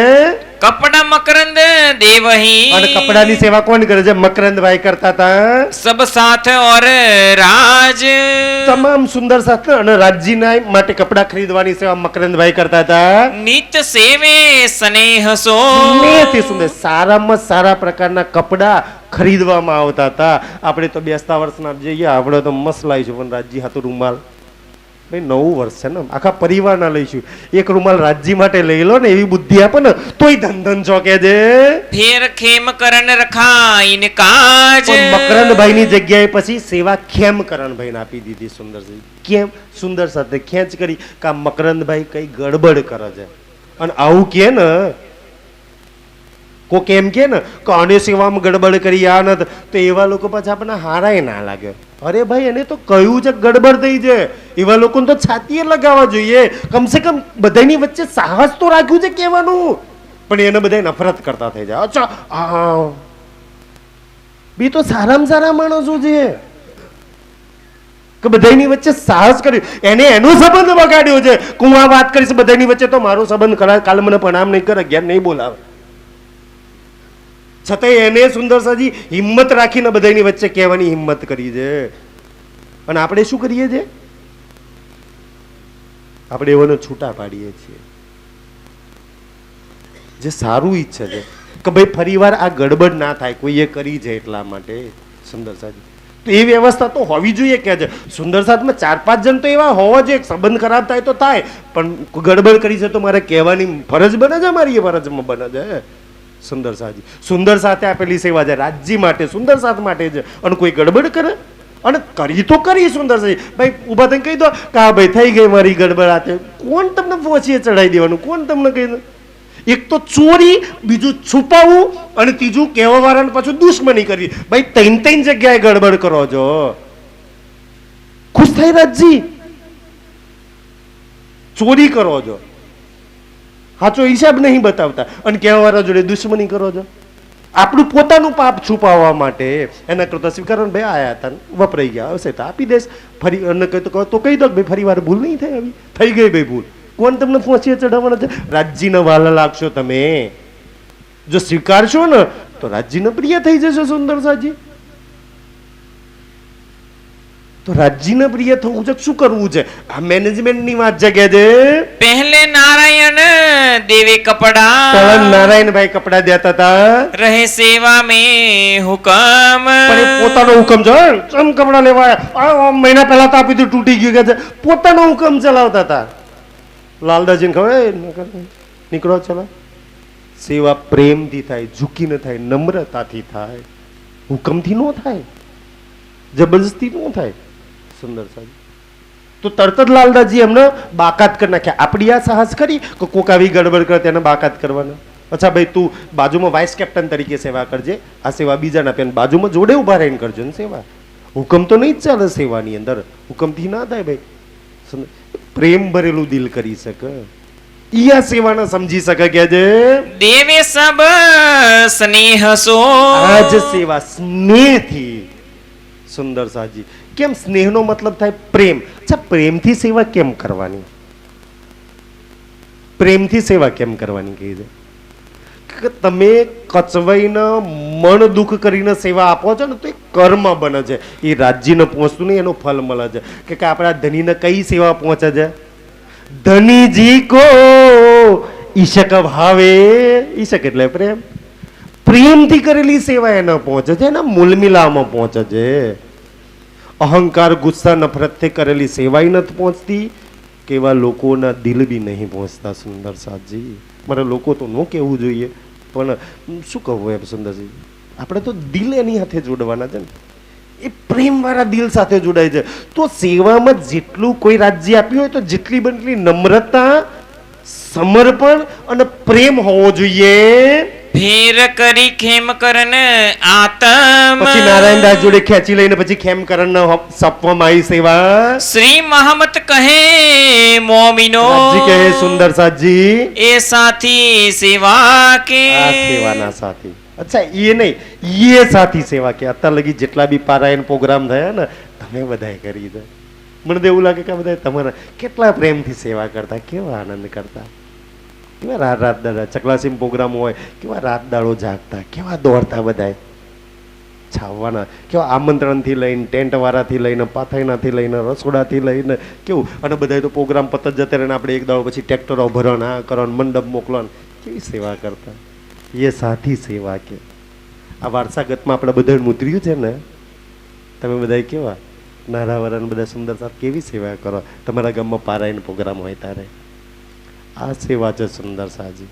कपड़ा मकरंद देवही. અને કપડાની સેવા કોણ કરે છે? મકરંદભાઈ કરતા હતા. सब साथ और राज. તમામ સુંદર સાથે અને રાજ્યના માટે કપડા ખરીદવાની સેવા મકરંદભાઈ કરતા હતા. नित सेवे स्नेह सो. સ્નેહથી સુંદર સારામાં સારા પ્રકારના કપડા ખરીદવામાં આવતા હતા. આપણે તો બેસતા વર્ષના જઈએ, આપણે તો મસ્ત લાવીશું, પણ રાજ્ય હાથું રૂમાલ. ભાઈ નવું વર્ષ છે ને, આખા પરિવારના લઈશું. એક રૂમાલ રાજ્ય માટે લઈ લો ને, એવી બુદ્ધિ આપો ને તોય ધન ધન ચોકે છે. फेर खेम करन रखा इन काज. પણ મકરંદભાઈ ની જગ્યાએ પછી સેવા ખેમકરણભાઈ ને આપી દીધી. સુંદરજી કેમ? સુંદર સાથે ખેંચ કરી કે આ મકરંદભાઈ કઈ ગડબડ કરે છે. અને આવું કે ને કોક એમ કે ને કે આને સેવામાં ગડબડ કરી આ ન, તો એવા લોકો પછી આપણને હારાય ના લાગે. અરે ભાઈ એને તો કહ્યું છે ગડબડ થઈ છે, એવા લોકોને તો છાતીએ લગાવવા જોઈએ. કમસે કમ બધાની વચ્ચે સાહસ તો રાખ્યું છે કહેવાનું. પણ એને બધા નફરત કરતા થઈ જાય. અચ્છા હા બી તો સારામાં સારા માણસો છે કે બધાની વચ્ચે સાહસ કર્યું. એને એનો સંબંધ બગાડ્યો છે કે હું આ વાત કરીશ બધાની વચ્ચે તો મારો સંબંધ ખરા, કાલ મને પ્રણામ નહીં કરે, જ્ઞાન નહીં બોલાવે. છતાંય એને સુંદરસાજી હિંમત રાખીને બધાની વચ્ચે કહેવાની હિંમત કરી છે. અને આપણે શું કરીએ છીએ? આપણે એવાનો છૂટા પાડીએ છીએ. જે સારું ઈચ્છે છે કે ભાઈ ફરીવાર આ ગડબડ ના થાય, કોઈએ કરી છે એટલા માટે. સુંદરસાજી તો એ વ્યવસ્થા તો હોવી જોઈએ કે છે. સુંદરસાજમાં 4-5 જણ તો એવા હોવા જોઈએ, સંબંધ ખરાબ થાય તો થાય, પણ ગડબડ કરી છે તો મારે કહેવાની ફરજ બને છે, મારી એ ફરજમાં બને છે. સુંદરસાજી સુંદર સાથે આપેલી સેવા છે રાજ્ય માટે, સુંદર સાથ માટે છે. અને કોઈ ગડબડ કરે અને કરી તો કરી સુંદરસાજી ભાઈ ઊભા થઈને કહી દો કે હા ભાઈ થઈ ગઈ મારી ગડબડ આતે. કોણ તમને પહોંચીએ ચડાવી દેવાનું? કોણ તમને કહી દે? એક તો ચોરી, બીજું છુપાવવું, અને ત્રીજું કહેવા વાળાને પાછું દુશ્મની કરવી. ભાઈ 3 જગ્યાએ ગડબડ કરો છો, ખુશ થાય રાજજી? ચોરી કરો છો, સાચો હિસાબ નહીં બતાવતા, અને કહેવાવાળા જોડે દુશ્મની કરો છો. આપણું પોતાનું પાપ છુપાવવા માટે. એના કરતા સ્વીકારણ ભાઈ આયા હતા વપરાઈ ગયા હશે તો આપી દેશ. ફરી અને તો કહી દો ભાઈ ફરી વાર ભૂલ નહીં થાય, આવી થઈ ગઈ ભાઈ ભૂલ. કોણ તમને પહોંચીએ ચડાવવાના છે? રાજ્યને વાલા લાગશો તમે. જો સ્વીકારશો ને તો રાજ્યને પ્રિય થઈ જશો. સુંદરસાજી તો રાજ્યને પ્રિય થવું છે, શું કરવું છે? આ મેનેજમેન્ટની વાત જગ્યા છે. पहले नारायण देवे कपड़ा. પહેલા નારાયણભાઈ કપડા દેતા હતા. रहे सेवा में हुक्म. પણ એ પોતાનો હુકમ છે. ચમ કપડા લેવા આવ્યા? મહિના પહેલા તો આપી દીધું, તૂટી ગયું કે છે. પોતાનો હુકમ ચલાવતા હતા. લાલદાસજીને ખબર નીકળો ચલો. સેવા પ્રેમથી થાય, ઝૂકીને થાય, નમ્રતાથી થાય, હુકમથી ન થાય, જબરજસ્તી ન થાય. સુંદર સાહેબ તો તરત જ લાલદાસજી એમને બાકાત કરી નાખ્યા. આપણી આ સાહસ કરી કે કોક આવી ગડબડ કરે તેને બાકાત કરવાના. અચ્છા ભાઈ તું બાજુમાં વાઇસ કેપ્ટન તરીકે સેવા કરજે, આ સેવા બીજાને આપે, બાજુમાં જોડે ઉભા રહીને કરજો ને સેવા. હુકમ તો નહીં જ ચાલે સેવાની અંદર, હુકમથી ના થાય ભાઈ. પ્રેમ ભરેલું દિલ કરી શકે, ઈ આ સેવાને સમજી શકે કે છે देवे सब स्नेह सो. આજ સેવા સ્નેહથી સુંદર સાજી. કેમ સ્નેહનો મતલબ થાય પ્રેમ? અચ્છા, પ્રેમથી સેવા કેમ કરવાની? પ્રેમથી સેવા કેમ કરવાની કહી દે કે તમે કચવાઈને મન દુઃખ કરીને સેવા આપો છો ને તો એ કર્મ બને છે. એ રાજ્યને પહોંચતું નહીં, એનું ફલ મળે છે. કે આપણા ધનીને કઈ સેવા પહોંચે છે? ધનીજી કો ઈશક ભાવે. ઈશક એટલે પ્રેમ. પ્રેમથી કરેલી સેવા એને પહોંચે છે, એના મૂલમિલામાં પહોંચે છે. અહંકાર, ગુસ્સા, નફરતથી કરેલી સેવાય નથી પહોંચતી. કેવા લોકોના દિલ બી નહીં પહોંચતા સુંદર સાજી. મારે લોકો તો ન કહેવું જોઈએ, પણ શું કહું એમ સુંદરજી, આપણે તો દિલ એની સાથે જોડવાના છે ને, એ પ્રેમવાળા દિલ સાથે જોડાય છે. તો સેવામાં જેટલું કોઈ રાજ્ય આપ્યું હોય તો જેટલી બનતી નમ્રતા, સમર્પણ અને પ્રેમ હોવો જોઈએ. ભેર કરી ખેમ કરન આતમ. પછી નારાયણદાસ જોડે ખેંચી લઈને પછી ખેમ કરણ સપવામાં આવી સેવા. શ્રી મહમત કહે મોમિનો. રાજજી કહે સુંદર સાજી, એ સાથી સેવા કે. આ સેવાના સાથી. અચ્છા, એ નહીં, એ સાથી સેવા કે. અત્યાર લગી જેટલા બી પારાયણ પ્રોગ્રામ થયા ને તમે બધાએ કરી દે. મને તો એવું લાગે કે બધા તમારા કેટલા પ્રેમથી સેવા કરતા, કેવા આનંદ કરતા, કેવા રાત રાત દાડા ચકલાસીમ પ્રોગ્રામ હોય, કેવા રાત દાડો જાગતા, કેવા દોડતા બધા છાવવાના, કેવા આમંત્રણથી લઈને, ટેન્ટ વાળાથી લઈને, પાથાઈનાથી લઈને, રસોડાથી લઈને કેવું. અને બધા તો પ્રોગ્રામ પત જ જતા રહીને આપણે એક દાડો પછી ટ્રેક્ટરો ભરણ, આ કરો, મંડપ મોકલો, કેવી સેવા કરતા. એ સાથી સેવા કે. આ વારસાગતમાં આપણે બધા ઉતર્યું છે ને. તમે બધા કેવા નાના વાળાને બધા સુંદર સાથ કેવી સેવા કરો. તમારા ગામમાં પારાયણ પ્રોગ્રામ હોય ત્યારે આ સેવા છે સુંદર સાજી.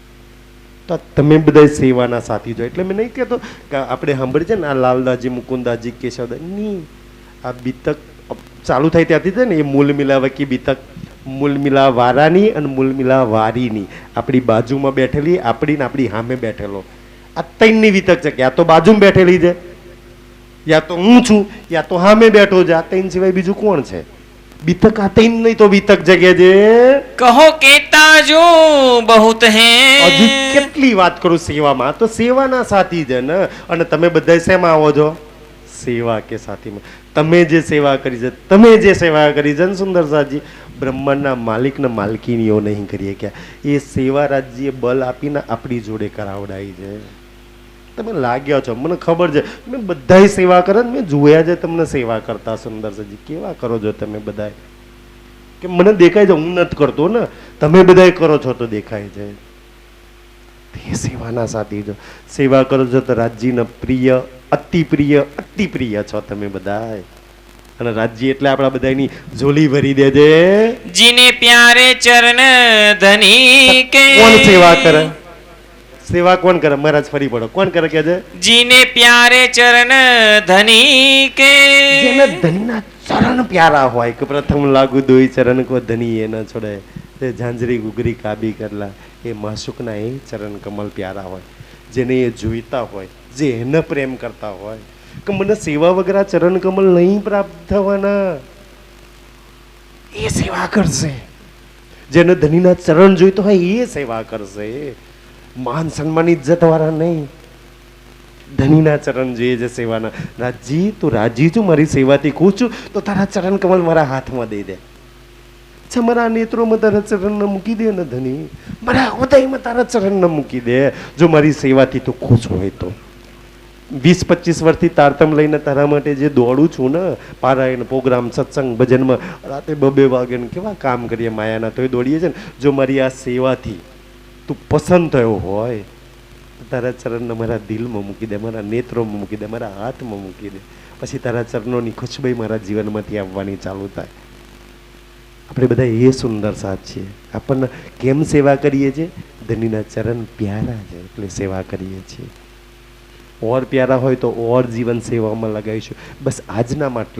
તો તમે બધા સેવાના સાથી જો. એટલે મેં નહીં કહેતો કે આપણે સાંભળી છે ને આ લાલદાજી, મુકુંદાજી, કેશવદાજી, આ બીતક ચાલુ થાય ત્યાંથી છે ને એ મૂલ મિલાવકી બીતક, મૂલ મિલા વારાની અને મૂલ મિલા વારીની. આપણી બાજુમાં બેઠેલી, આપણી ને આપણી સામે બેઠેલો, આ ત્રણની વિતક છે. કે યા તો બાજુમાં બેઠેલી છે, યા તો હું છું, યા તો સામે બેઠો છે. આ ત્રણ સિવાય બીજું કોણ છે? બીતક આ ત્રણ નહીં તો બીતક જગ્યા છે. કહો કેતા જો બહુત હે. હજી કેટલી વાત કરું સેવામાં. તો સેવાના સાથી છે ને. અને તમે બધા શેમાં આવો છો? સેવા કે સાથીમાં. તમે જે સેવા કરી છે, તમે જે સેવા કરી છે ને સુંદર સાજી, બ્રહ્માંડના માલિક ને માલકીનીઓ નહીં કરીએ કે એ સેવા રાજ્ય બલ આપીને આપણી જોડે કરાવડાવી છે. તમે લાગ્યા છો, મને ખબર છે. મેં બધાય સેવા કરે, મેં જોયા છે તમને સેવા કરતા સુંદર સાજી. કેવા કરો છો તમે બધા? કે મને દેખાય છે, હું નથી કરતો ને, તમે બધા કરો છો તો દેખાય છે. તે સેવાના સાથી છો. સેવા કરો છો તો રાજ્યના પ્રિય, અતિ પ્રિય છો તમે બધા. અને રાજ્ય એટલે આપણા બધાની ઝોલી ભરી દે છે. જીને પ્યારે ચરણ ધની કે. કોણ સેવા કરે? સેવા કોણ કરે? મહારાજ ફરી પડો. કોણ કરે કે છે? જીને પ્યારે ચરણ ધની કે. જેને ધનીના ચરણ પ્યારા હોય કે પ્રથમ લાગુ દોઈ ચરણ કો ધની એ ન છોડે, તે ઝાંઝરી ગુગરી કાબી કરલા. એ માસુકના એ ચરણ કમલ પ્યારા હોય, જેને એ જોઈતા હોય, જે એને પ્રેમ કરતા હોય. કે મને સેવા વગર આ ચરણ કમલ નહીં પ્રાપ્ત થવાના. એ સેવા કરશે. જેને ધનીના ચરણ જોઈતો હોય એ સેવા કરશે. માન સન્માન ઇજ્જત વાળા નહીં. ધનીના ચરણ જોઈએ છે સેવાના. રાજી, તું રાજી છું, મારી સેવાથી ખુશ છું, તો તારા ચરણ કમલ મારા હાથમાં દઈ દે. અચ્છા, મારા નેત્રોમાં તારા ચરણ મૂકી દે ને ધની. મારા હૃદયમાં તારા ચરણ મૂકી દે. જો મારી સેવાથી તું ખુશ હોય તો. 20-25 વર્ષથી તારતમ લઈને તારા માટે જે દોડું છું ને, પારાયણ પ્રોગ્રામ, સત્સંગ, ભજનમાં રાતે 2-2 વાગે કેવા કામ કરીએ માયાના, તો એ દોડીએ છે ને. જો મારી આ સેવાથી તું પસંદ થયો હોય, તારા ચરણને મારા દિલમાં મૂકી દે, મારા નેત્રોમાં મૂકી દે, મારા હાથમાં મૂકી દે. પછી તારા ચરણોની ખુશબઈ મારા જીવનમાંથી આવવાની ચાલુ થાય. આપણે બધા એ સુંદર સાથ છીએ. આપણને કેમ સેવા કરીએ છીએ? ધનીના ચરણ પ્યારા છે એટલે સેવા કરીએ છીએ. ઓર પ્યારા હોય તો ઓર જીવન સેવામાં લગાવીશું. બસ આજના માટે